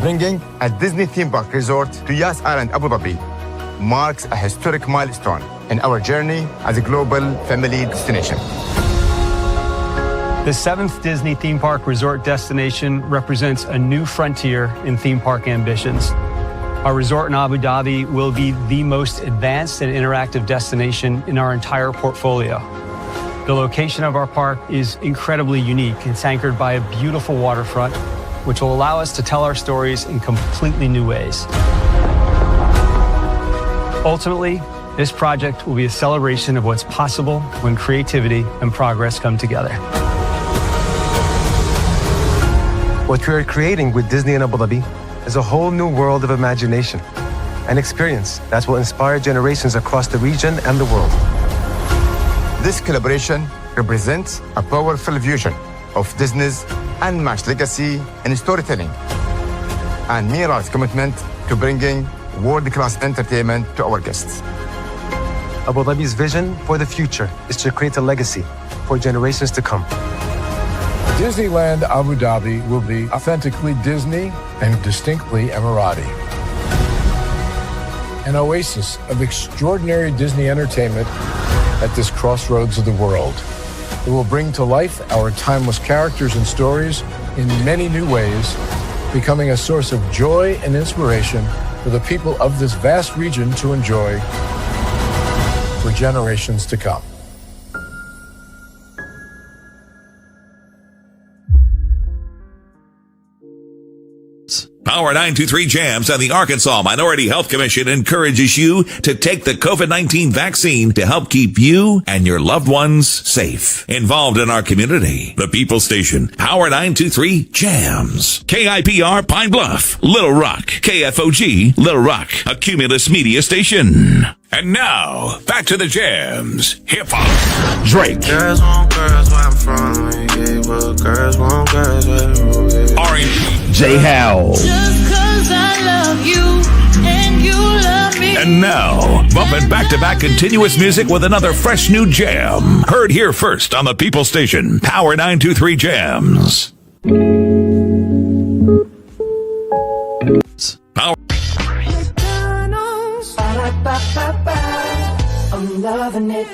Bringing a Disney theme park resort to Yas Island, Abu Dhabi marks a historic milestone in our journey as a global family destination. The 7th Disney theme park resort destination represents a new frontier in theme park ambitions. Our resort in Abu Dhabi will be the most advanced and interactive destination in our entire portfolio. The location of our park is incredibly unique. It's anchored by a beautiful waterfront, which will allow us to tell our stories in completely new ways. Ultimately, this project will be a celebration of what's possible when creativity and progress come together. What we are creating with Disney in Abu Dhabi is a whole new world of imagination, an experience that will inspire generations across the region and the world. This collaboration represents a powerful fusion of Disney's unmatched legacy in storytelling and Mira's commitment to bringing world-class entertainment to our guests. Abu Dhabi's vision for the future is to create a legacy for generations to come. Disneyland Abu Dhabi will be authentically Disney and distinctly Emirati. An oasis of extraordinary Disney entertainment at this crossroads of the world. It will bring to life our timeless characters and stories in many new ways, becoming a source of joy and inspiration for the people of this vast region to enjoy for generations to come. Power 923 Jams and the Arkansas Minority Health Commission encourages you to take the COVID-19 vaccine to help keep you and your loved ones safe. Involved in our community, the People Station, Power 923 Jams. KIPR Pine Bluff, Little Rock, KFOG, Little Rock, a Cumulus Media Station. And now, back to the jams. Hip-hop. Drake. Girls want girls where I'm from. Yeah, well, girls want girls where I'm R&B. J. Howell. Just 'cause I love you and you love me. And now, bumping back-to-back continuous music with another fresh new jam. Heard here first on the People Station, Power 923 Jams. Power. I'm loving it.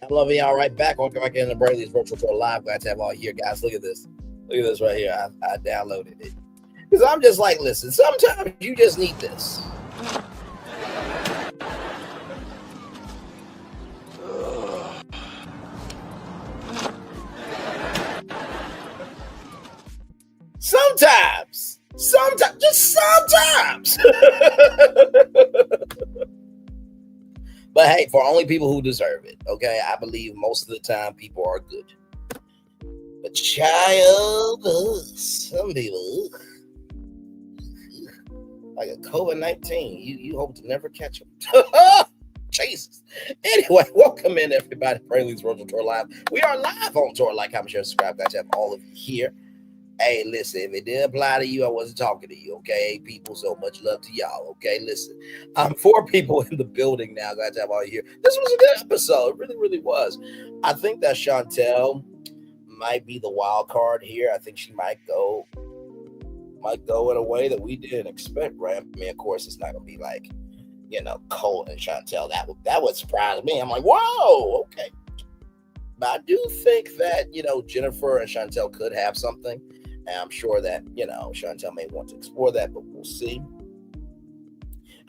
I'm loving y'all right back. Welcome back in the Brayley's Virtual Tour Live. Glad to have all here, guys. Look at this. Look at this right here. I downloaded it. Because I'm just like, listen, sometimes you just need this. Sometimes, just sometimes. But hey, for only people who deserve it, okay? I believe most of the time people are good. But child, some people, like a COVID-19, you hope to never catch them. Jesus. Anyway, welcome in everybody. Brayley's Virtual Tour Live. We are live on tour. Like, comment, share, subscribe. Glad to have all of you here. Hey, listen, if it didn't apply to you, I wasn't talking to you, okay? People, so much love to y'all, okay? Listen, 4 people in the building now. Glad to have all you here. This was a good episode. It really, really was. I think that Chantel might be the wild card here. I think she might go in a way that we didn't expect, right? I mean, of course, it's not going to be like, Cole and Chantel. That would surprise me. I'm like, whoa, okay. But I do think that, Jennifer and Chantel could have something. And I'm sure that, Chantel may want to explore that, but we'll see.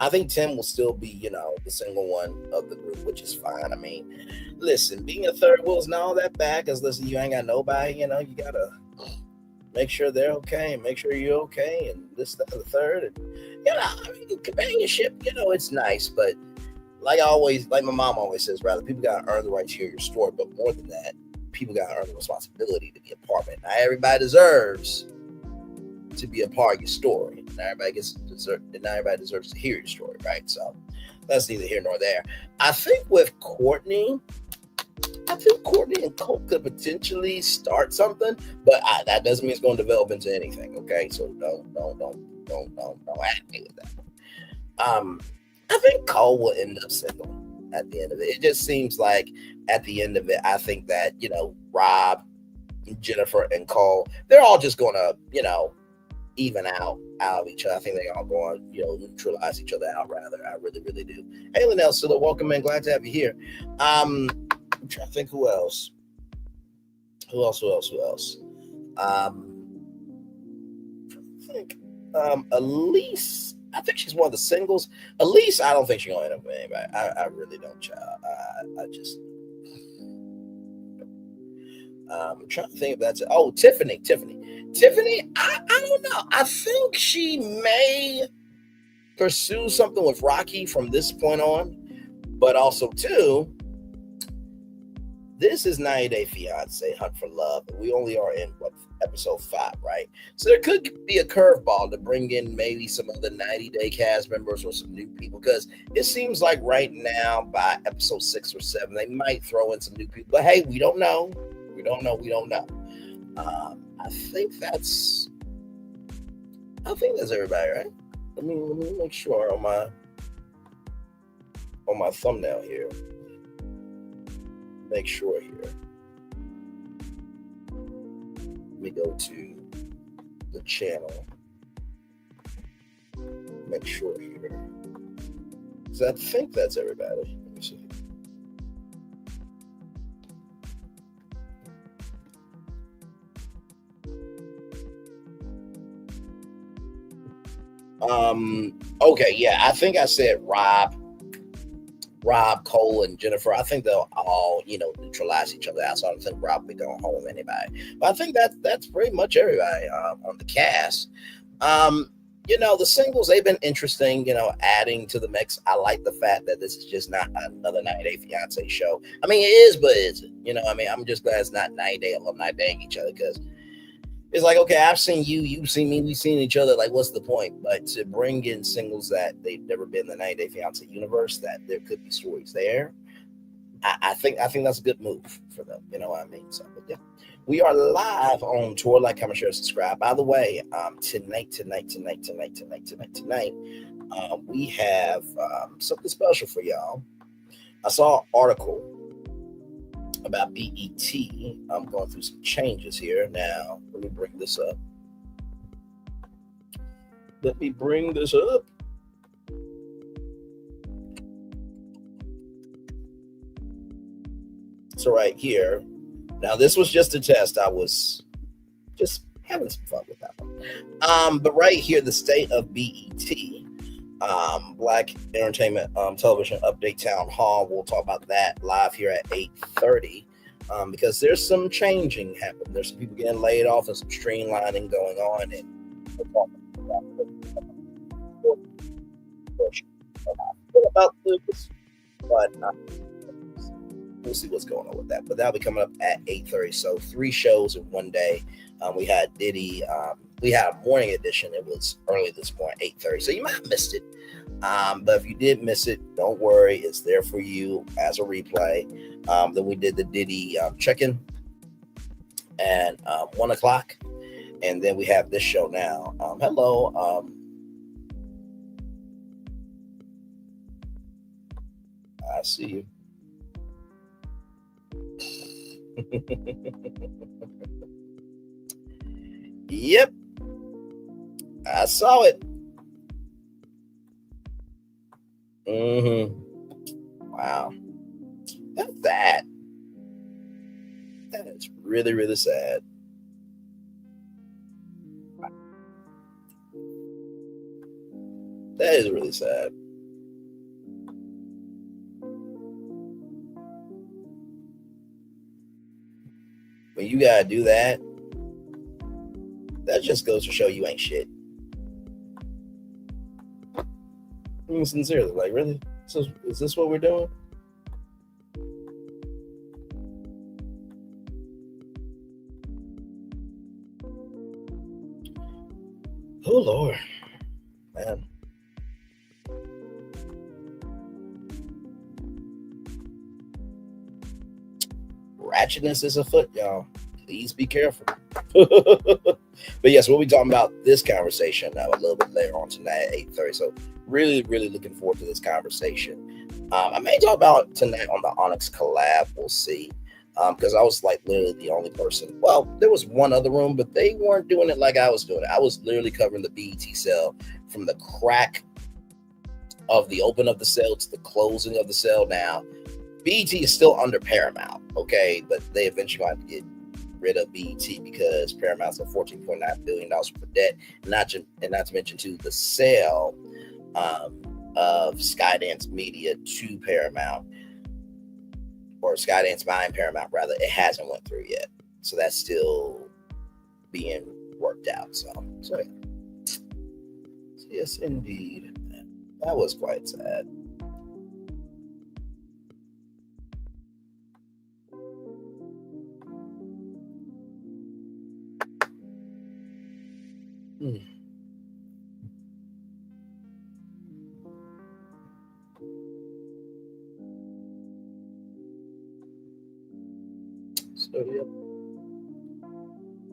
I think Tim will still be, the single one of the group, which is fine. I mean, listen, being a third wheel is not all that bad because, listen, you ain't got nobody, you got to make sure they're okay and make sure you're okay and this, that, and the third. You know, I mean, companionship, you know, it's nice, but like my mom always says, rather, people got to earn the right to hear your story, but more than that, people got to earn the responsibility to be a part of it. Not everybody deserves to be a part of your story. Not everybody deserves to hear your story, right? So that's neither here nor there. I think with Courtney and Cole could potentially start something, but that doesn't mean it's going to develop into anything. Okay, so don't at me with that. I think Cole will end up single at the end of it. It just seems like at the end of it, I think that, you know, Rob, Jennifer, and Cole, they're all just going to, you know, even out of each other. I think they're all going, you know, neutralize each other out, rather. I really, really do. Hey, Linnell Silla, welcome in. Glad to have you here. I'm trying to think who else. Elise, I think she's one of the singles. Elise, I don't think she's going to end up with anybody. I really don't, child. I'm trying to think if that's it. Oh, Tiffany, I don't know. I think she may pursue something with Rocky from this point on, but also too, this is 90 Day Fiance, Hunt for Love. We only are in episode 5, right? So there could be a curveball to bring in maybe some other 90 Day cast members or some new people, because it seems like right now by episode 6 or 7, they might throw in some new people. But hey, we don't know. We don't know. I think that's everybody, right? Let me make sure on my thumbnail here. Make sure here. Let me go to the channel. Make sure here. So I think that's everybody. Let me see. Okay, yeah, I think I said Rob, Cole, and Jennifer. I think they'll all, you know, neutralize each other out. So I don't think Rob will be going home with anybody. But I think that's pretty much everybody on the cast. You know, the singles, they've been interesting, you know, adding to the mix. I like the fact that this is just not another 90 Day Fiance show. I mean, it is, but is it? You know, I mean, I'm just glad it's not 90 Day alumni dang each other, because it's like, okay, I've seen you, you've seen me, we've seen each other. Like, what's the point? But to bring in singles that they've never been in the 90 Day Fiance universe, that there could be stories there, I think that's a good move for them. You know what I mean? So, but yeah, we are live on tour. Like, comment, share, subscribe. By the way, tonight, we have something special for y'all. I saw an article about BET. I'm going through some changes here now. Let me bring this up. So right here, now this was just a test. I was just having some fun with that one. But right here, the state of BET, Black Entertainment Television Update Town Hall. We'll talk about that live here at 8:30. Because there's some changing happening. There's some people getting laid off and some streamlining going on. And about this, but we'll see what's going on with that. But that'll be coming up at 8:30. So 3 shows in one day. We had Diddy. We had a morning edition. It was early this morning, 8:30. So you might have missed it. But if you did miss it, don't worry. It's there for you as a replay. Then we did the Diddy check-in at 1 o'clock. And then we have this show now. Hello. I see you. Yep. I saw it. Wow. That's sad. That is really, really sad. That is really sad. When you gotta do that, that just goes to show you ain't shit. I mean, sincerely, like, really? So, is this what we're doing? Oh, Lord. Man. Ratchetness is afoot, y'all. Please be careful. But yes, we'll be talking about this conversation a little bit later on tonight at 8:30. So really, really looking forward to this conversation. I may talk about tonight on the Onyx collab. We'll see. Because I was like literally the only person. Well, there was one other room, but they weren't doing it like I was doing it. I was literally covering the BET sale from the crack of the open of the sale to the closing of the sale. Now, BET is still under Paramount, okay? But they eventually want to get rid of BET because Paramount's at $14.9 billion for debt. Not to mention, too, the sale of Skydance Media to Paramount, or Skydance buying Paramount, rather, it hasn't went through yet. So that's still being worked out. So yeah. Yes, indeed. That was quite sad. So,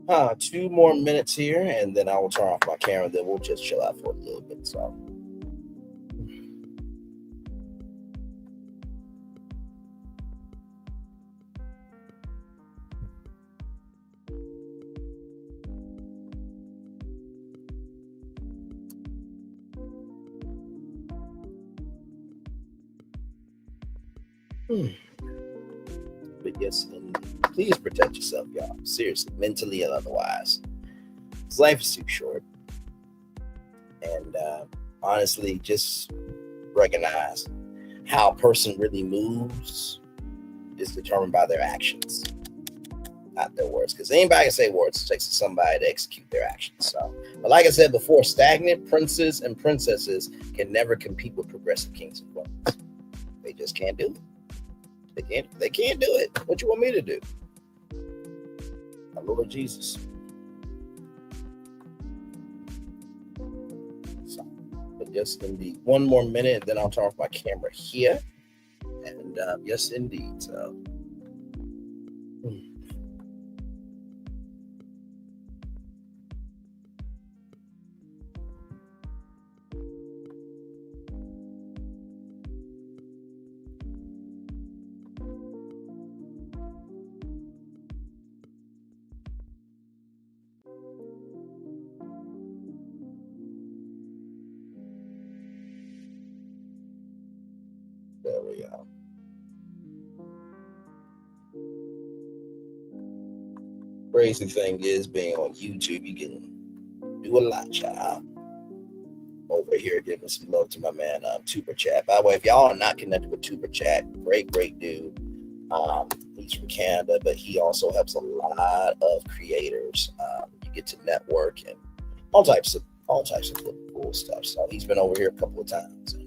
yeah. 2 more minutes here, and then I will turn off my camera. Then we'll just chill out for a little bit. So. But yes, please protect yourself, y'all. Seriously, mentally and otherwise. This life is too short. And honestly, just recognize how a person really moves is determined by their actions, not their words. Because anybody can say words, it takes somebody to execute their actions. So, but like I said before, stagnant princes and princesses can never compete with progressive kings and queens. They just can't do it. They can't do it. What you want me to do? My Lord Jesus. So, but yes, indeed. 1 more minute, and then I'll turn off my camera here. And yes, indeed. So. There we go. Crazy thing is, being on YouTube, you can do a lot, child. Over here, giving some love to my man, Tuber Chat. By the way, if y'all are not connected with Tuber Chat, great dude. He's from Canada, but he also helps a lot of creators. You get to network and all types of cool stuff. So he's been over here a couple of times, and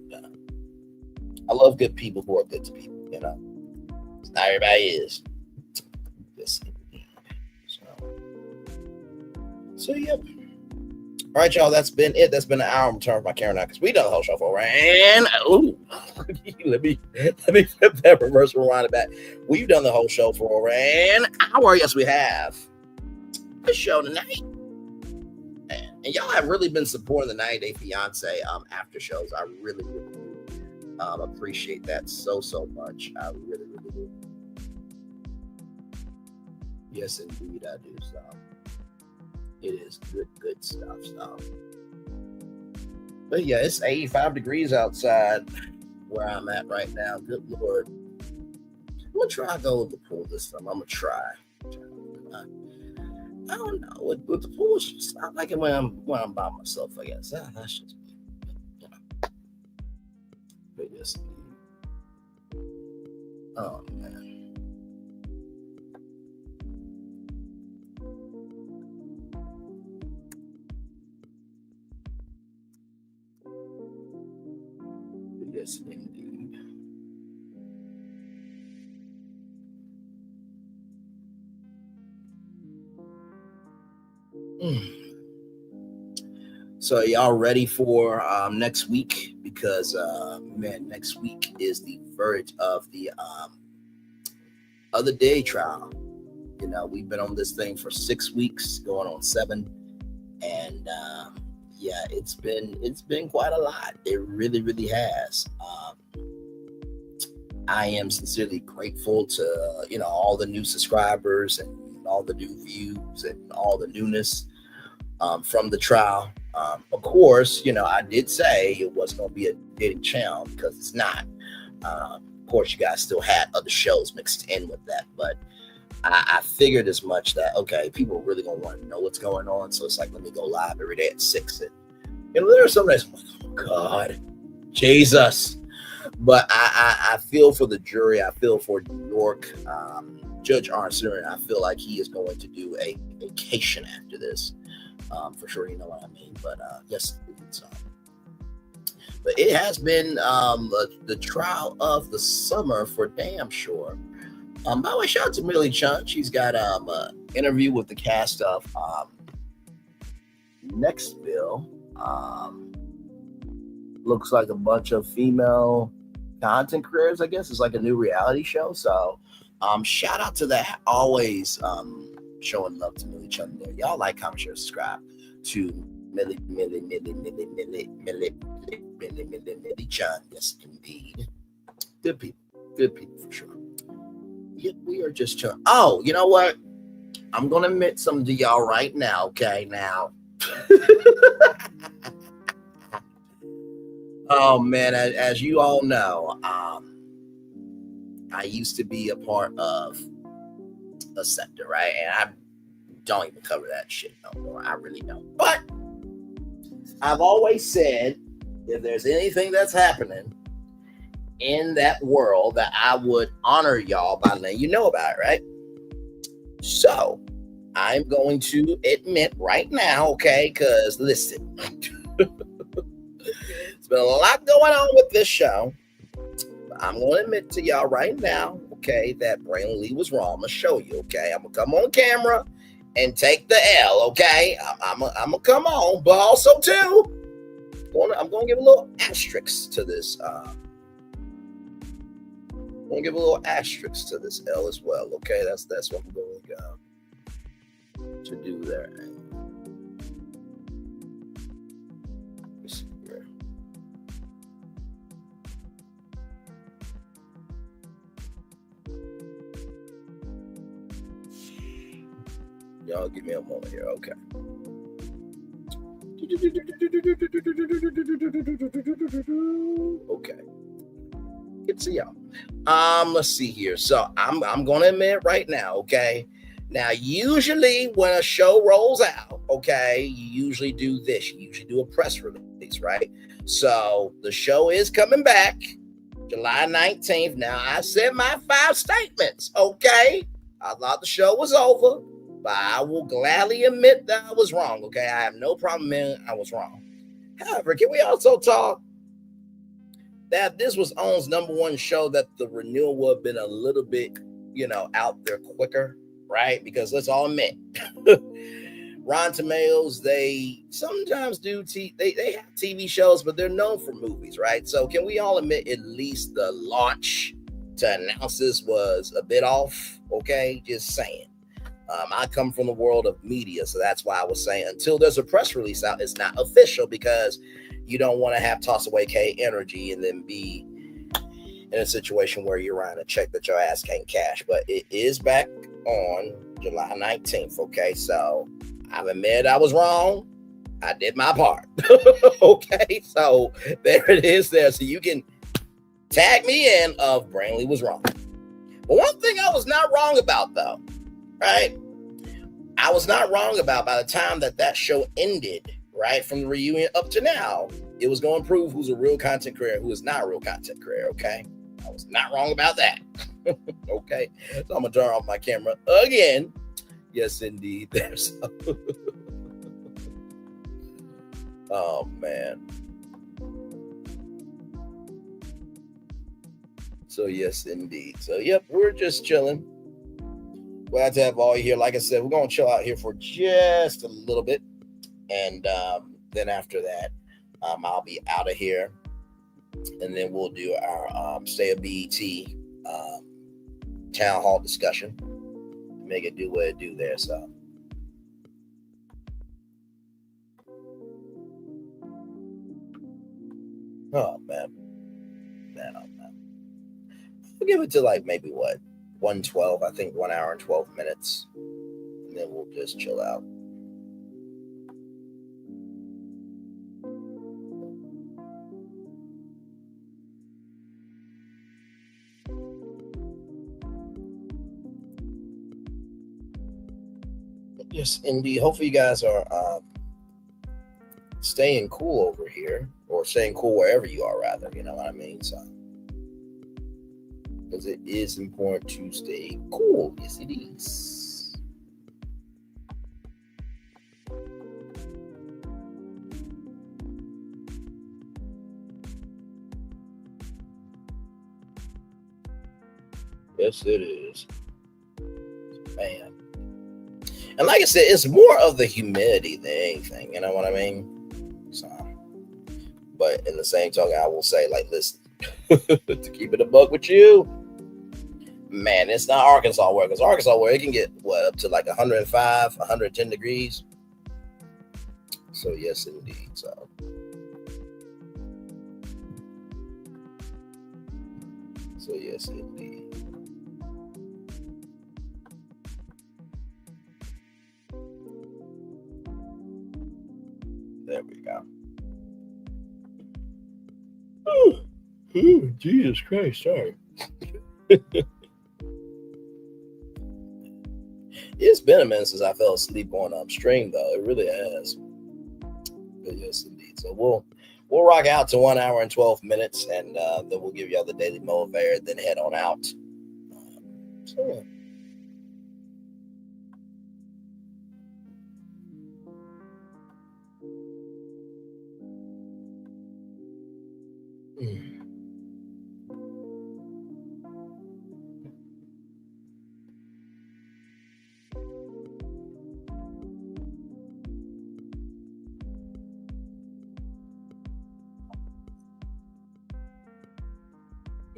I love good people who are good to people. You know, not everybody is. Yes, indeed. So yep. All right, y'all. That's been it. That's been an hour. I'm turning my camera now because we done the whole show for let me flip that reverse rewind it back. We've done the whole show for over an hour. Yes, we have. This show tonight. And y'all have really been supporting the 90 Day Fiance after shows. I really do. Appreciate that so much. I really do. Yes, indeed, I do. So it is good stuff. So, but yeah, it's 85 degrees outside where I'm at right now. Good Lord. I'm gonna try to go to the pool this time. I'm gonna try. I don't know. With the pool, it's just, I like it when I'm by myself, I guess. That's just, you know. But yes, oh man. Yes, indeed. So y'all ready for next week? Because man, next week is the verdict of the other day trial. You know, we've been on this thing for 6 weeks, going on 7, and yeah, it's been quite a lot. It really, really has. I am sincerely grateful to all the new subscribers and all the new views and all the newness from the trial. Of course, I did say it wasn't going to be a dating channel because it's not. Of course, you guys still had other shows mixed in with that, but I figured as much that, okay, people are really going to want to know what's going on. So it's like, let me go live every day at 6. And there are some days, oh God, Jesus. But I feel for the jury. I feel for New York. Judge Arnson, I feel like he is going to do a vacation after this. For sure, you know what I mean. But yes, but it has been the trial of the summer for damn sure. By the way, shout out to Millie Chung. She's got an interview with the cast of Nextville. Looks like a bunch of female content creators, I guess. It's like a new reality show. So shout out to that. Always showing love to Millie Chung there. Y'all like, comment, share, subscribe to Millie Chung. Yes, indeed. Good people for sure. Yeah, we are just chilling. Oh, you know what? I'm gonna admit something to y'all right now. Okay, now. Oh man, as you all know, I used to be a part of a sector, right? And I don't even cover that shit no more. I really don't. But I've always said, if there's anything that's happening in that world, that I would honor y'all by letting you know about it, right? So I'm going to admit right now, okay, because listen, it's been a lot going on with this show. I'm going to admit to y'all right now, okay, that Braylon Lee was wrong. I'm going to show you, okay? I'm going to come on camera and take the L, okay? I'm going to come on, but also, too, I'm going to give a little asterisk to this. I'm going to give a little asterisk to this L as well, okay? That's what I'm going to do there. Let me see here. Y'all give me a moment here, okay. Okay. Good to see y'all. Let's see here. So I'm gonna admit right now, okay. Now, usually when a show rolls out, okay, you usually do this. You usually do a press release, right? So the show is coming back July 19th. Now, I said my 5 statements, okay? I thought the show was over, but I will gladly admit that I was wrong, okay? I have no problem admitting I was wrong. However, can we also talk that this was OWN's #1 show, that the renewal would have been a little bit, out there quicker, right? Because let's all admit, Rotten Tomatoes, they sometimes do, they have TV shows, but they're known for movies, right? So can we all admit at least the launch to announce this was a bit off, okay? Just saying. I come from the world of media, so that's why I was saying until there's a press release out, it's not official, because you don't want to have toss away K energy and then be in a situation where you're writing a check that your ass can't cash. But it is back on July 19th, okay? So I've admitted I was wrong. I did my part, okay? So there it is there. So you can tag me in of Brainley was wrong. But one thing I was not wrong about, though, right? I was not wrong about, by the time that show ended, right, from the reunion up to now, it was going to prove who's a real content creator, who is not a real content creator, okay? I was not wrong about that, okay? So I'm going to turn off my camera again. Yes, indeed. There's oh, man. So yes, indeed. So yep, we're just chilling. Glad to have all you here. Like I said, we're gonna chill out here for just a little bit, and then after that, I'll be out of here, and then we'll do our Stay of BET town hall discussion. Make it do what it do there. So. Oh man. We'll give it to like maybe what 1:12. I think 1 hour and 12 minutes, and then we'll just chill out. Yes, indeed. Hopefully, you guys are staying cool over here, or staying cool wherever you are. Rather, you know what I mean. So. Because it is important to stay cool. Yes, it is. Yes, it is. Man. And like I said, it's more of the humidity than anything. You know what I mean? So, but in the same token, I will say, like, listen, to keep it a buck with you, man, it's not Arkansas where, because Arkansas where it can get up to like 105, 110 degrees. So yes, indeed. So yes, indeed. There we go. Ooh, Jesus Christ, sorry. It's been a minute since I fell asleep on stream, though. It really has. But yes, indeed. So we'll rock out to 1 hour and 12 minutes, and then we'll give y'all the daily motivator, then head on out. So yeah.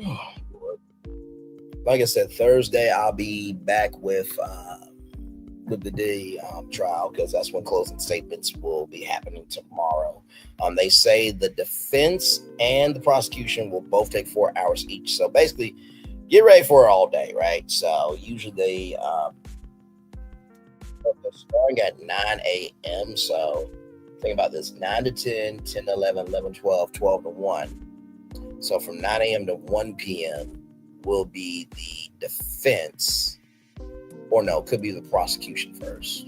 Oh, Lord. Like I said, Thursday I'll be back with the day trial, because that's when closing statements will be happening tomorrow. They say the defense and the prosecution will both take 4 hours each. So basically, get ready for it all day, right? So usually they're starting at 9 a.m. So think about this: 9 to 10, 10 to 11, 11, 12, 12 to 1. So from 9 a.m. to 1 p.m. will be the defense, or no, it could be the prosecution first,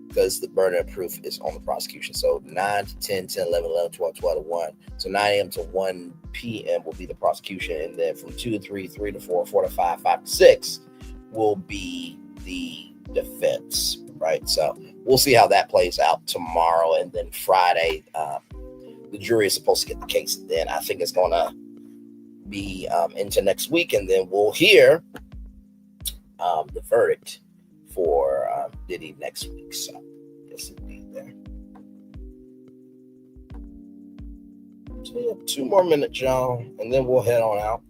because the burden of proof is on the prosecution. So 9 to 10, 10, 11, 11, 12, 12 to 1. So 9 a.m. to 1 p.m. will be the prosecution. And then from 2 to 3, 3 to 4, 4 to 5, 5 to 6 will be the defense, right? So we'll see how that plays out tomorrow. And then Friday, the jury is supposed to get the case. And then I think it's going to be into next week. And then we'll hear the verdict for Diddy next week. So yes, indeed, there. So we have 2 more minutes, y'all, and then we'll head on out.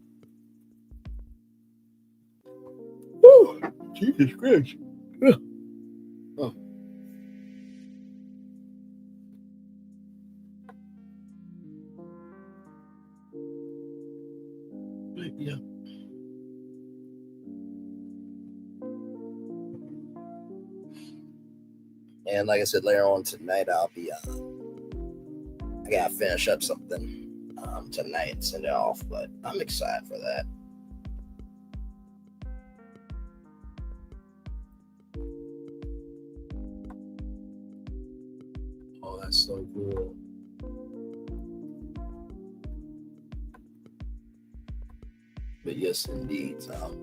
Woo! Jesus Christ. Oh. Yeah. And like I said, later on tonight, I'll be I gotta finish up something tonight and send it off, but I'm excited for that. Oh, that's so cool. But yes, indeed. Oh,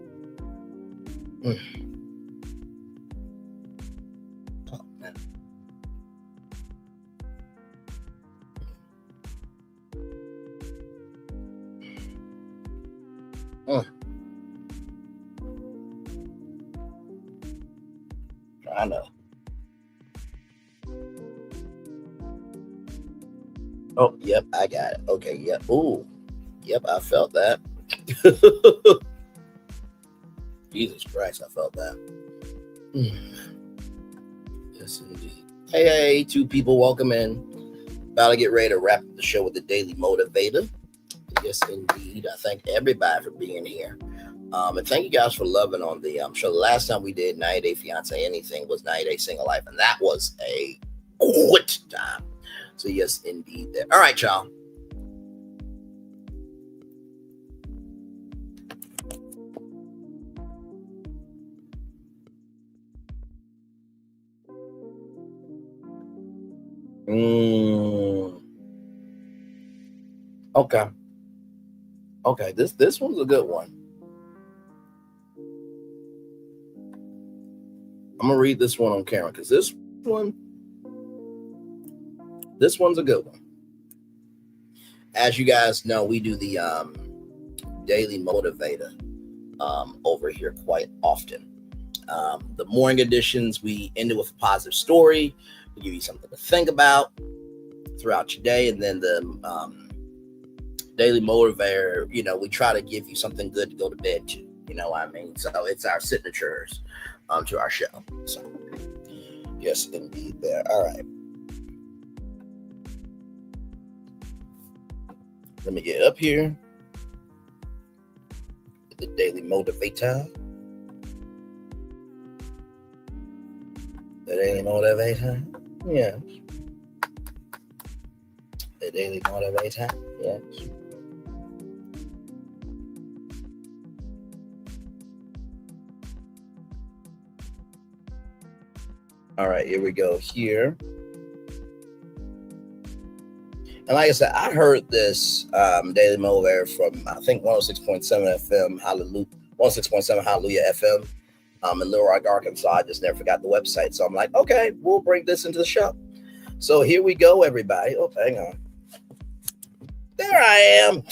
man. I know. Oh, yep, I got it. Okay, yep. Ooh, yep, I felt that. Jesus Christ, I felt that. Yes, indeed. Hey, two people, welcome in. About to get ready to wrap up the show with the Daily Motivator. Yes, indeed. I thank everybody for being here. And thank you guys for loving on the show. The last time we did 90 Day Fiance Anything was 90 Day Single Life, and that was a good time. So yes, indeed. There. All right, y'all. Okay. This one's a good one. I'm gonna read this one on camera because this one's a good one. As you guys know, we do the Daily Motivator over here quite often. The morning editions, we end it with a positive story. We give you something to think about throughout your day, and then the Daily Motivator, we try to give you something good to go to bed to. You know what I mean? So it's our signatures to our show. So yes, indeed. There. All right. Let me get up here. The Daily Motivator. The Daily Motivator. Yes. The Daily Motivator. Yes. All right, here we go here. And like I said, I heard this Daily Motivator from, I think, 106.7 FM, Hallelujah, 106.7 Hallelujah FM in Little Rock, Arkansas. I just never forgot the website. So I'm like, okay, we'll bring this into the show. So here we go, everybody. Oh, hang on. There I am.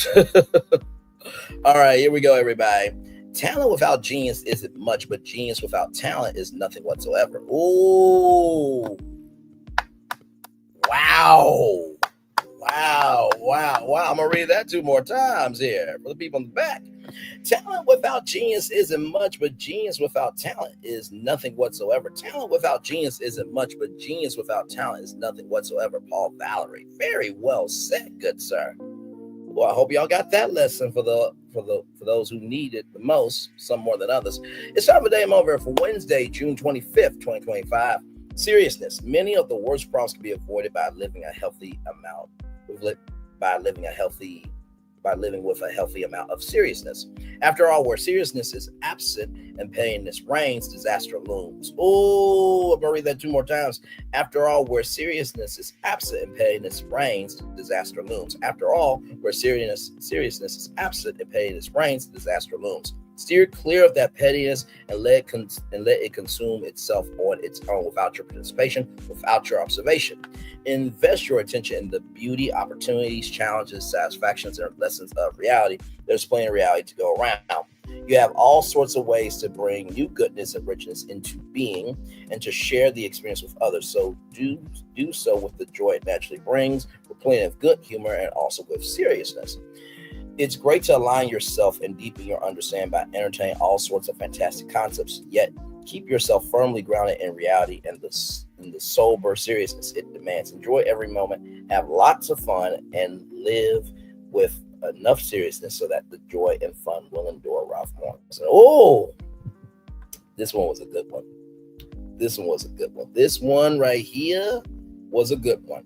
All right, here we go, everybody. Talent without genius isn't much, but genius without talent is nothing whatsoever. Ooh. Wow. I'm going to read that 2 more times here for the people in the back. Talent without genius isn't much, but genius without talent is nothing whatsoever. Talent without genius isn't much, but genius without talent is nothing whatsoever. Paul Valerie. Very well said, good sir. Well, I hope y'all got that lesson for those who need it the most, some more than others. It's time for Day Over for Wednesday, June 25th, 2025. Seriousness. Many of the worst problems can be avoided by living with a healthy amount of seriousness. After all, where seriousness is absent and pettiness reigns, disaster looms. Oh, I'm gonna read that 2 more times. After all, where seriousness is absent and pettiness reigns, disaster looms. After all, where seriousness is absent and pettiness reigns, disaster looms. Steer clear of that pettiness and let it consume itself on its own without your participation, without your observation. Invest your attention in the beauty, opportunities, challenges, satisfactions, and lessons of reality. There's plenty of reality to go around. You have all sorts of ways to bring new goodness and richness into being and to share the experience with others. So do so with the joy it naturally brings, with plenty of good humor and also with seriousness. It's great to align yourself and deepen your understanding by entertaining all sorts of fantastic concepts, yet keep yourself firmly grounded in reality and the sober seriousness it demands. Enjoy every moment, have lots of fun, and live with enough seriousness so that the joy and fun will endure. Ralph Morrison. Oh, this one was a good one. This one right here was a good one.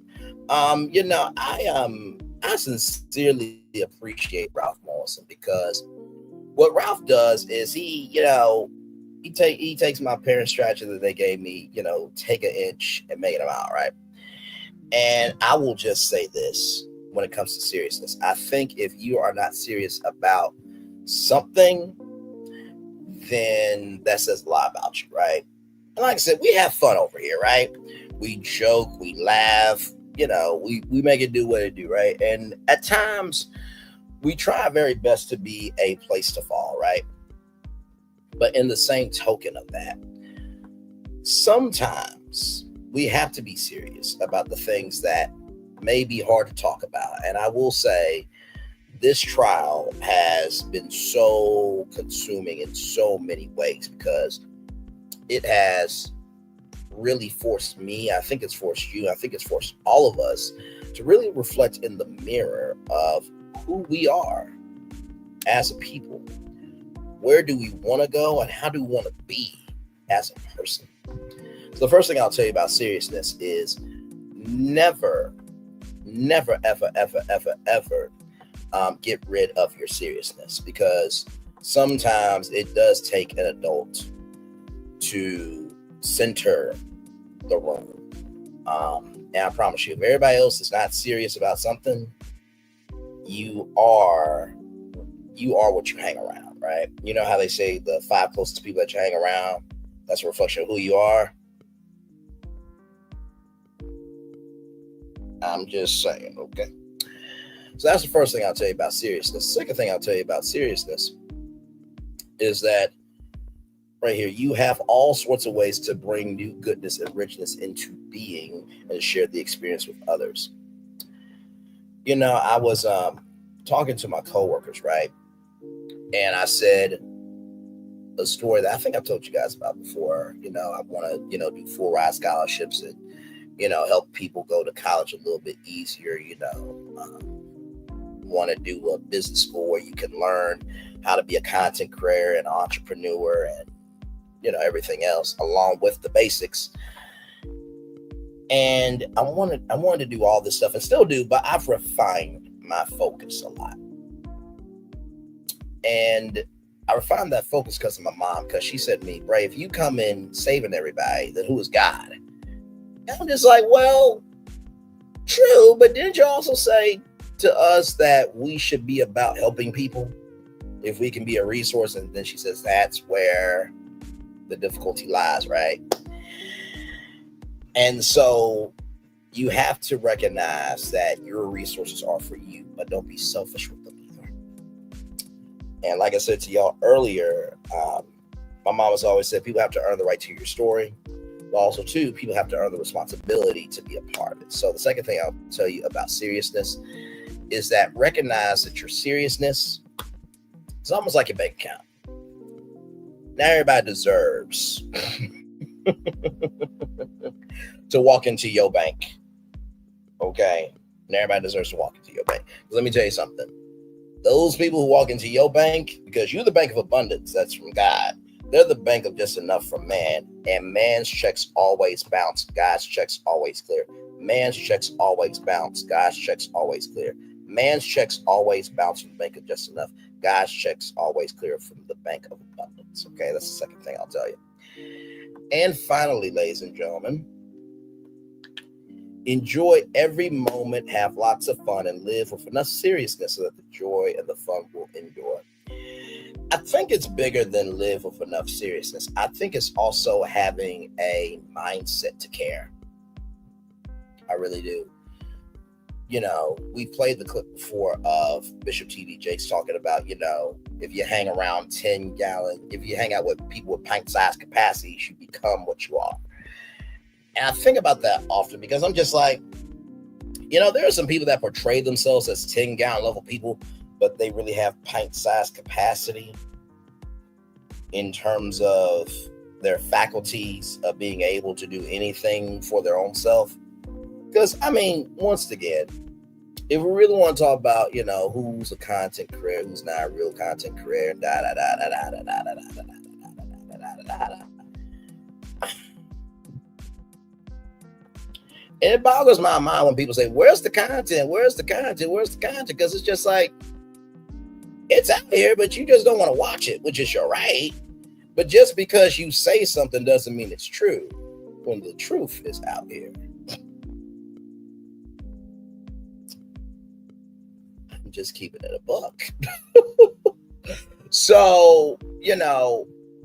I sincerely appreciate Ralph Morrison because what Ralph does is he takes my parents' strategy that they gave me, take an inch and make it a mile, right? And I will just say this when it comes to seriousness. I think if you are not serious about something, then that says a lot about you, right? And like I said, we have fun over here, right? We joke, we laugh, we make it do what it do, right? And at times, we try our very best to be a place to fall, right? But in the same token of that, sometimes we have to be serious about the things that may be hard to talk about. And I will say, this trial has been so consuming in so many ways because it has really forced me, I think it's forced you, I think it's forced all of us to really reflect in the mirror of who we are as a people. Where do we want to go and how do we want to be as a person? So the first thing I'll tell you about seriousness is never, ever get rid of your seriousness, because sometimes it does take an adult to center the room. And I promise you, if everybody else is not serious about something, you are what you hang around, right? You know how they say the 5 closest people that you hang around, that's a reflection of who you are. I'm just saying, okay? So that's the first thing I'll tell you about seriousness. The second thing I'll tell you about seriousness is that right here, you have all sorts of ways to bring new goodness and richness into being and share the experience with others. You know, I was talking to my coworkers, right? And I said a story that I think I've told you guys about before. You know, I want to, do full ride scholarships and, help people go to college a little bit easier, want to do a business school where you can learn how to be a content creator and entrepreneur and, everything else along with the basics. And I wanted to do all this stuff and still do, but I've refined my focus a lot. And I refined that focus because of my mom, because she said to me, Bray, if you come in saving everybody, then who is God? And I'm just like, well, true, but didn't you also say to us that we should be about helping people if we can be a resource? And then she says, that's where the difficulty lies, right? And so you have to recognize that your resources are for you, but don't be selfish with them either. And like I said to y'all earlier, my mom has always said people have to earn the right to hear your story, but also too, people have to earn the responsibility to be a part of it. So the second thing I'll tell you about seriousness is that recognize that your seriousness is almost like your bank account. Now everybody deserves to walk into your bank. Okay? And everybody deserves to walk into your bank. Let me tell you something. Those people who walk into your bank, because you're the bank of abundance, that's from God. They're the bank of just enough from man. And man's checks always bounce. God's checks always clear. Man's checks always bounce. God's checks always clear. Man's checks always bounce from the bank of just enough. God's checks always clear from the bank of abundance. Okay, that's the second thing I'll tell you. And finally, ladies and gentlemen, enjoy every moment, have lots of fun, and live with enough seriousness so that the joy and the fun will endure. I think it's bigger than live with enough seriousness. I think it's also having a mindset to care. I really do. We played the clip before of Bishop T.D. Jakes talking about, if you hang around 10-gallon, if you hang out with people with pint-sized capacity, you become what you are. And I think about that often because I'm just like, there are some people that portray themselves as 10-gallon level people, but they really have pint-sized capacity in terms of their faculties of being able to do anything for their own self. Because, once again, if we really want to talk about, who's a content creator, who's not a real content creator, and it boggles my mind when people say, where's the content? Where's the content? Where's the content? Because it's just like, it's out here, but you just don't want to watch it, which is your right. But just because you say something doesn't mean it's true when the truth is out here. I'm just keeping it a buck. So,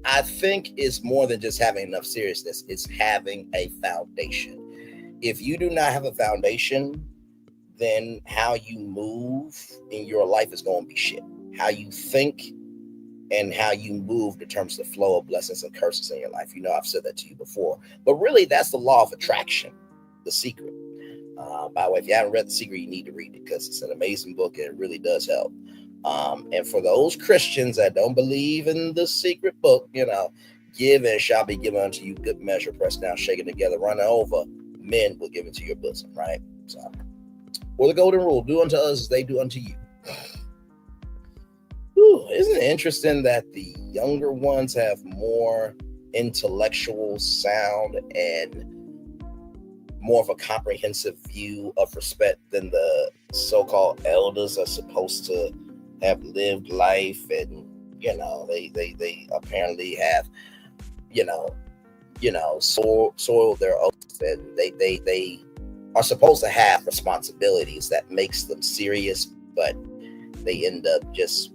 I think it's more than just having enough seriousness. It's having a foundation. If you do not have a foundation, then how you move in your life is going to be shit. How you think and how you move determines the flow of blessings and curses in your life. You know, I've said that to you before, but really that's the law of attraction, The Secret. By the way, if you haven't read The Secret, you need to read it because it's an amazing book and it really does help. And for those Christians that don't believe in The Secret book, you know, give and it shall be given unto you, good measure, pressed down, shaken together, running over, men will give it to your bosom, right? So, or the golden rule, do unto us as they do unto you. Whew, isn't it interesting that the younger ones have more intellectual sound and more of a comprehensive view of respect than the so-called elders are supposed to have lived life, and you know they apparently have soiled their oaths, and they are supposed to have responsibilities that makes them serious, but they end up just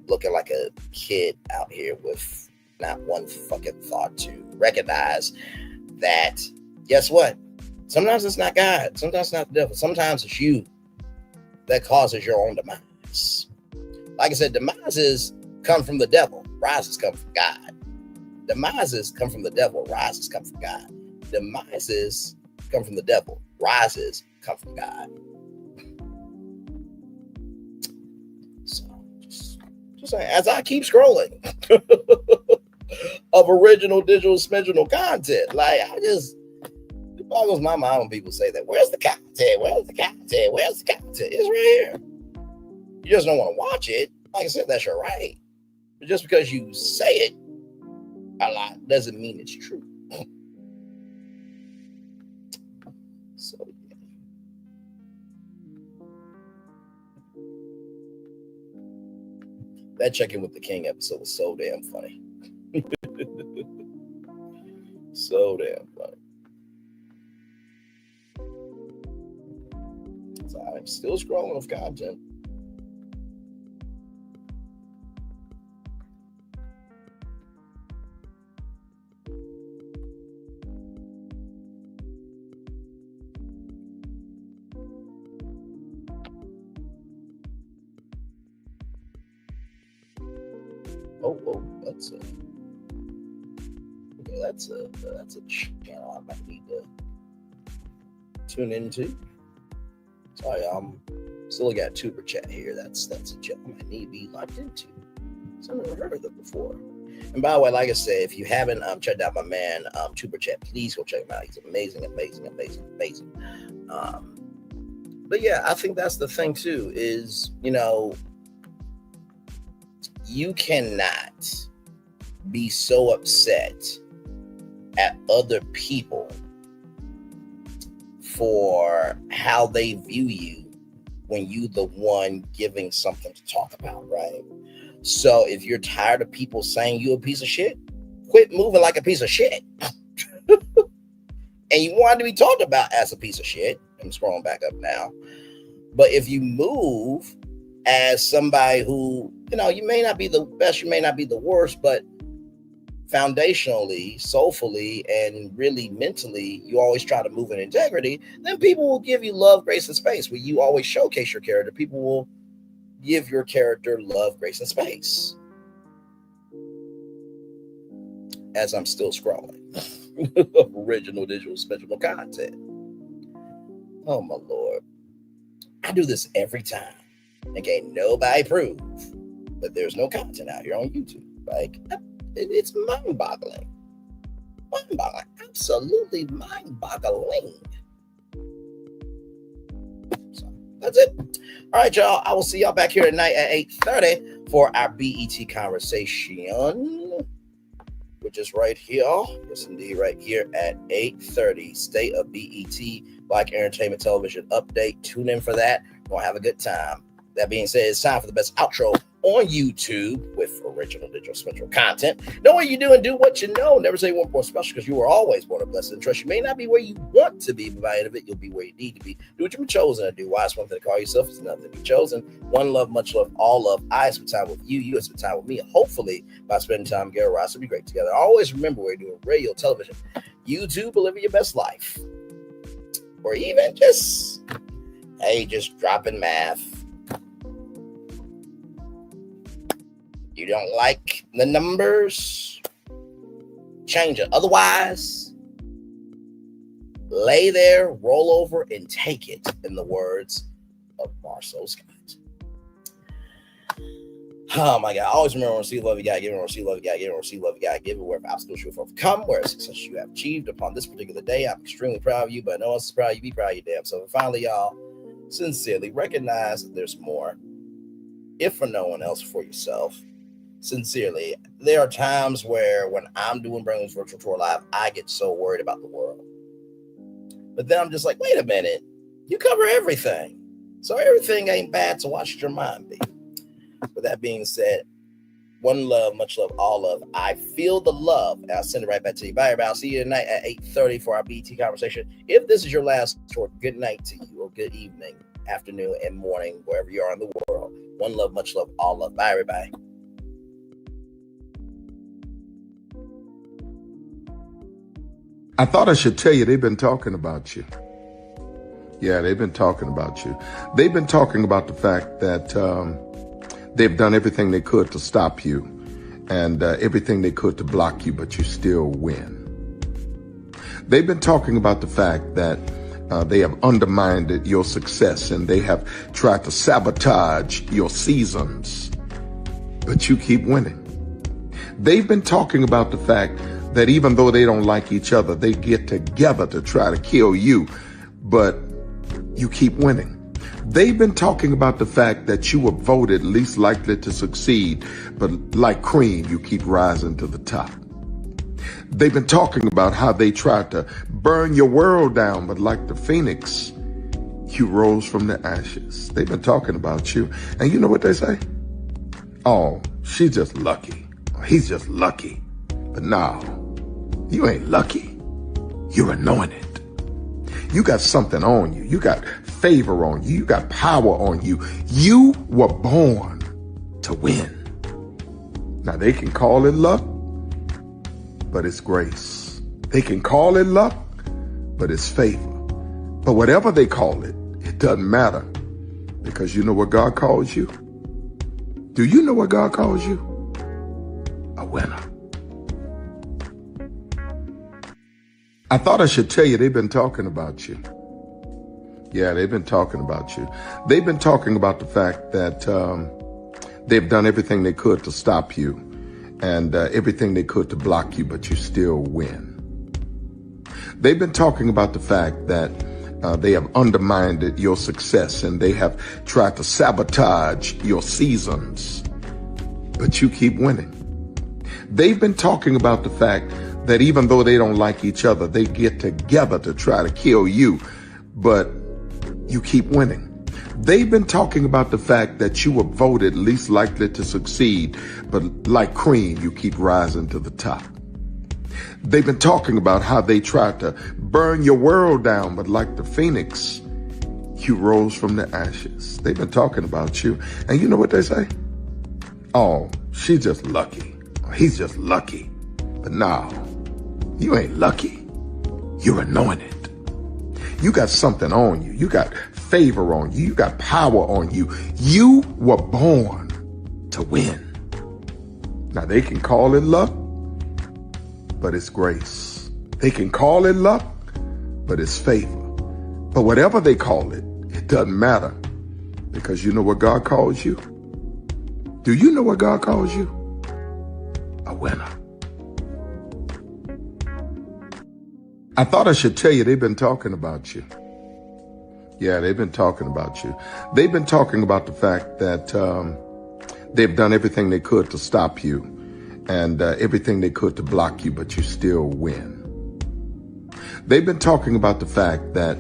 looking like a kid out here with not one fucking thought to recognize that, guess what? Sometimes it's not God. Sometimes it's not the devil. Sometimes it's you that causes your own demise. Like I said, demises come from the devil. Rises come from God. Demises come from the devil. Rises come from God. Demises come from the devil. Rises come from God. Just saying, as I keep scrolling of original digital dimensional content, like it boggles my mind when people say that. Where's the content? Where's the content? Where's the content? It's right here. You just don't want to watch it. Like I said, that's your right. But just because you say it a lot doesn't mean it's true. So yeah. That Check-In with the King episode was so damn funny. So damn funny. So I'm still scrolling with content. Oh, that's a channel I might need to tune into. Sorry, I'm still got Tuber Chat here. That's a channel I need to be locked into. So I've never heard of it before. And by the way, like I said, if you haven't checked out my man Tuber Chat, please go check him out. He's amazing. But yeah, I think that's the thing too. Is you cannot be so upset at other people for how they view you when you the one giving something to talk about, right? So if you're tired of people saying you a piece of shit, quit moving like a piece of shit. And you want to be talked about as a piece of shit. I'm scrolling back up now. But if you move as somebody who, you may not be the best, you may not be the worst, but foundationally, soulfully, and really mentally, you always try to move in integrity, then people will give you love, grace, and space. Where you always showcase your character, people will give your character love, grace, and space. As I'm still scrolling. Original digital special content. Oh my Lord. I do this every time. And can't nobody prove that there's no content out here on YouTube. Like, it's mind-boggling. Mind-boggling. Absolutely mind-boggling. So that's it. All right, y'all. I will see y'all back here tonight at 8:30 for our BET conversation, which is right here. Yes, indeed, right here at 8:30. State of BET, Black Entertainment Television update. Tune in for that. We're going to have a good time. That being said, it's time for the best outro on YouTube with original digital special content. Know what you do and do what you know. Never say one more special because you are always born a blessing and trust. You may not be where you want to be, but by the end of it, you'll be where you need to be. Do what you've been chosen to do. Why it's one thing to call yourself, it's another to be chosen. One love, much love, all love. I spend time with you. You spend time with me. Hopefully, by spending time together, Ross will be great together. Always remember we're doing radio, television, YouTube, living your best life. Or even just dropping math. You don't like the numbers? Change it. Otherwise, lay there, roll over, and take it, in the words of Marcel Scott. Oh my God. I always remember, receive love you got, give it, receive love you got, give it, receive love you got, give it, where obstacles you have overcome, where success you have achieved upon this particular day. I'm extremely proud of you, but no one's proud of you. Be proud of your damn self. And finally, y'all, sincerely recognize that there's more, if for no one else, for yourself. Sincerely, there are times where when I'm doing Brandon's Virtual Tour Live, I get so worried about the world. But then I'm just like, wait a minute, you cover everything. So everything ain't bad, so why should your mind be? With that being said, one love, much love, all love. I feel the love. And I'll send it right back to you. Bye, everybody. I'll see you tonight at 8:30 for our BT conversation. If this is your last tour, good night to you, or good evening, afternoon, and morning, wherever you are in the world. One love, much love, all love. Bye, everybody. I thought I should tell you, they've been talking about you. Yeah, they've been talking about you. They've been talking about the fact that they've done everything they could to stop you and everything they could to block you, but you still win. They've been talking about the fact that they have undermined your success and they have tried to sabotage your seasons, but you keep winning. They've been talking about the fact that even though they don't like each other, they get together to try to kill you, but you keep winning. They've been talking about the fact that you were voted least likely to succeed, but like cream, you keep rising to the top. They've been talking about how they tried to burn your world down, but like the phoenix, you rose from the ashes. They've been talking about you. And you know what they say? Oh, she's just lucky. He's just lucky. But no, you ain't lucky. You're anointed. You got something on you. You got favor on you. You got power on you. You were born to win. Now they can call it luck, but it's grace. They can call it luck, but it's favor. But whatever they call it, it doesn't matter, because you know what God calls you? Do you know what God calls you? A winner. I thought I should tell you, they've been talking about you. Yeah, they've been talking about you. They've been talking about the fact that they've done everything they could to stop you and everything they could to block you, but you still win. They've been talking about the fact that they have undermined your success and they have tried to sabotage your seasons, but you keep winning. They've been talking about the fact that even though they don't like each other, they get together to try to kill you, but you keep winning. They've been talking about the fact that you were voted least likely to succeed, but like cream, you keep rising to the top. They've been talking about how they tried to burn your world down, but like the phoenix, you rose from the ashes. They've been talking about you. And you know what they say? Oh, she's just lucky. He's just lucky. But no, you ain't lucky. You're anointed. You got something on you. You got favor on you. You got power on you. You were born to win. Now they can call it luck, but it's grace. They can call it luck, but it's favor. But whatever they call it, it doesn't matter, because you know what God calls you? Do you know what God calls you? A winner. I thought I should tell you, they've been talking about you. Yeah, they've been talking about you. They've been talking about the fact that they've done everything they could to stop you and everything they could to block you, but you still win. They've been talking about the fact that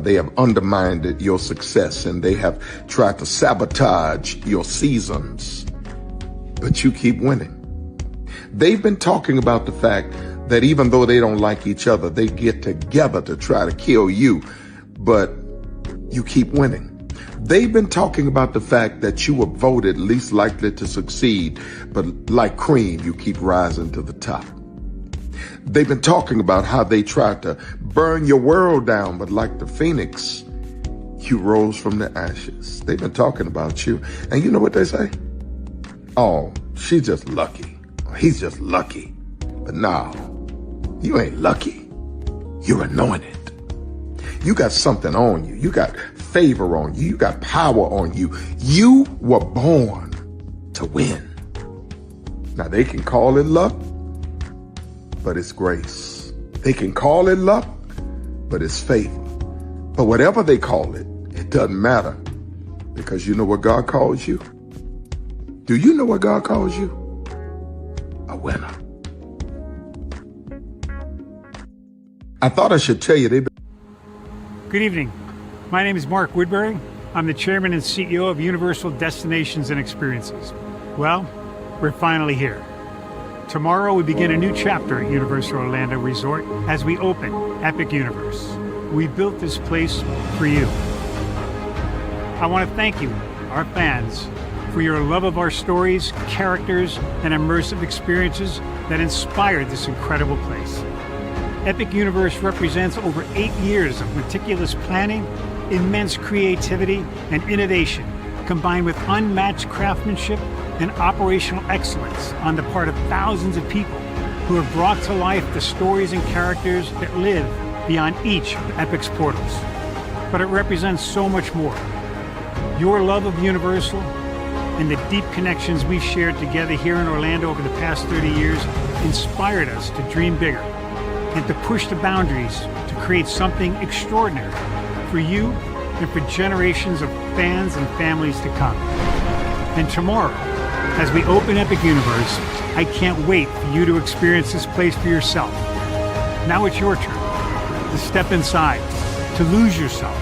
they have undermined your success and they have tried to sabotage your seasons, but you keep winning. They've been talking about the fact that even though they don't like each other, they get together to try to kill you, but you keep winning. They've been talking about the fact that you were voted least likely to succeed, but like cream, you keep rising to the top. They've been talking about how they tried to burn your world down, but like the phoenix, you rose from the ashes. They've been talking about you. And you know what they say? Oh, she's just lucky. He's just lucky. But no, you ain't lucky. You're anointed. You got something on you. You got favor on you. You got power on you. You were born to win. Now, they can call it luck, but it's grace. They can call it luck, but it's favor. But whatever they call it, it doesn't matter, because you know what God calls you? Do you know what God calls you? A winner. I thought I should tell you Good evening. My name is Mark Woodbury. I'm the chairman and CEO of Universal Destinations and Experiences. Well, we're finally here. Tomorrow we begin a new chapter at Universal Orlando Resort as we open Epic Universe. We built this place for you. I want to thank you, our fans, for your love of our stories, characters, and immersive experiences that inspired this incredible place. Epic Universe represents over 8 years of meticulous planning, immense creativity, and innovation, combined with unmatched craftsmanship and operational excellence on the part of thousands of people who have brought to life the stories and characters that live beyond each of Epic's portals. But it represents so much more. Your love of Universal and the deep connections we've shared together here in Orlando over the past 30 years inspired us to dream bigger and to push the boundaries to create something extraordinary for you and for generations of fans and families to come. And tomorrow, as we open Epic Universe, I can't wait for you to experience this place for yourself. Now it's your turn to step inside, to lose yourself,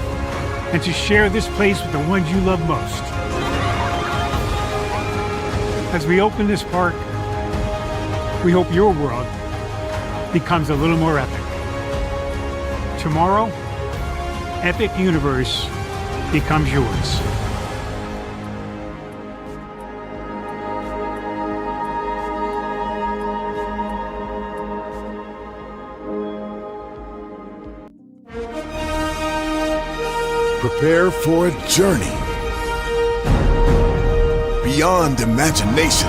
and to share this place with the ones you love most. As we open this park, we hope your world becomes a little more epic. Tomorrow, Epic Universe becomes yours. Prepare for a journey beyond imagination,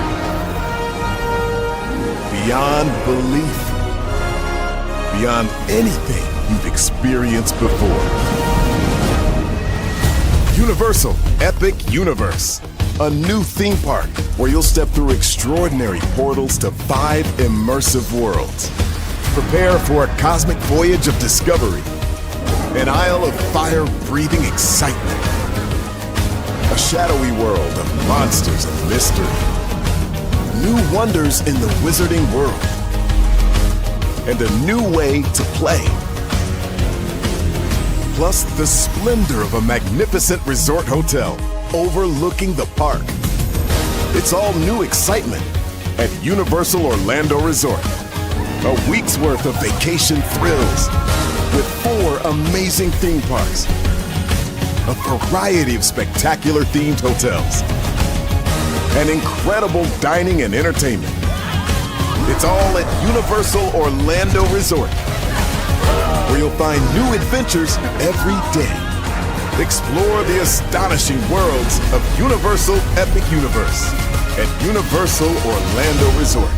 beyond belief, beyond anything you've experienced before. Universal Epic Universe, a new theme park where you'll step through extraordinary portals to 5 immersive worlds. Prepare for a cosmic voyage of discovery, an isle of fire-breathing excitement, a shadowy world of monsters and mystery, new wonders in the wizarding world, and a new way to play. Plus the splendor of a magnificent resort hotel overlooking the park. It's all new excitement at Universal Orlando Resort. A week's worth of vacation thrills with 4 amazing theme parks, a variety of spectacular themed hotels, and incredible dining and entertainment. It's all at Universal Orlando Resort, where you'll find new adventures every day. Explore the astonishing worlds of Universal Epic Universe at Universal Orlando Resort.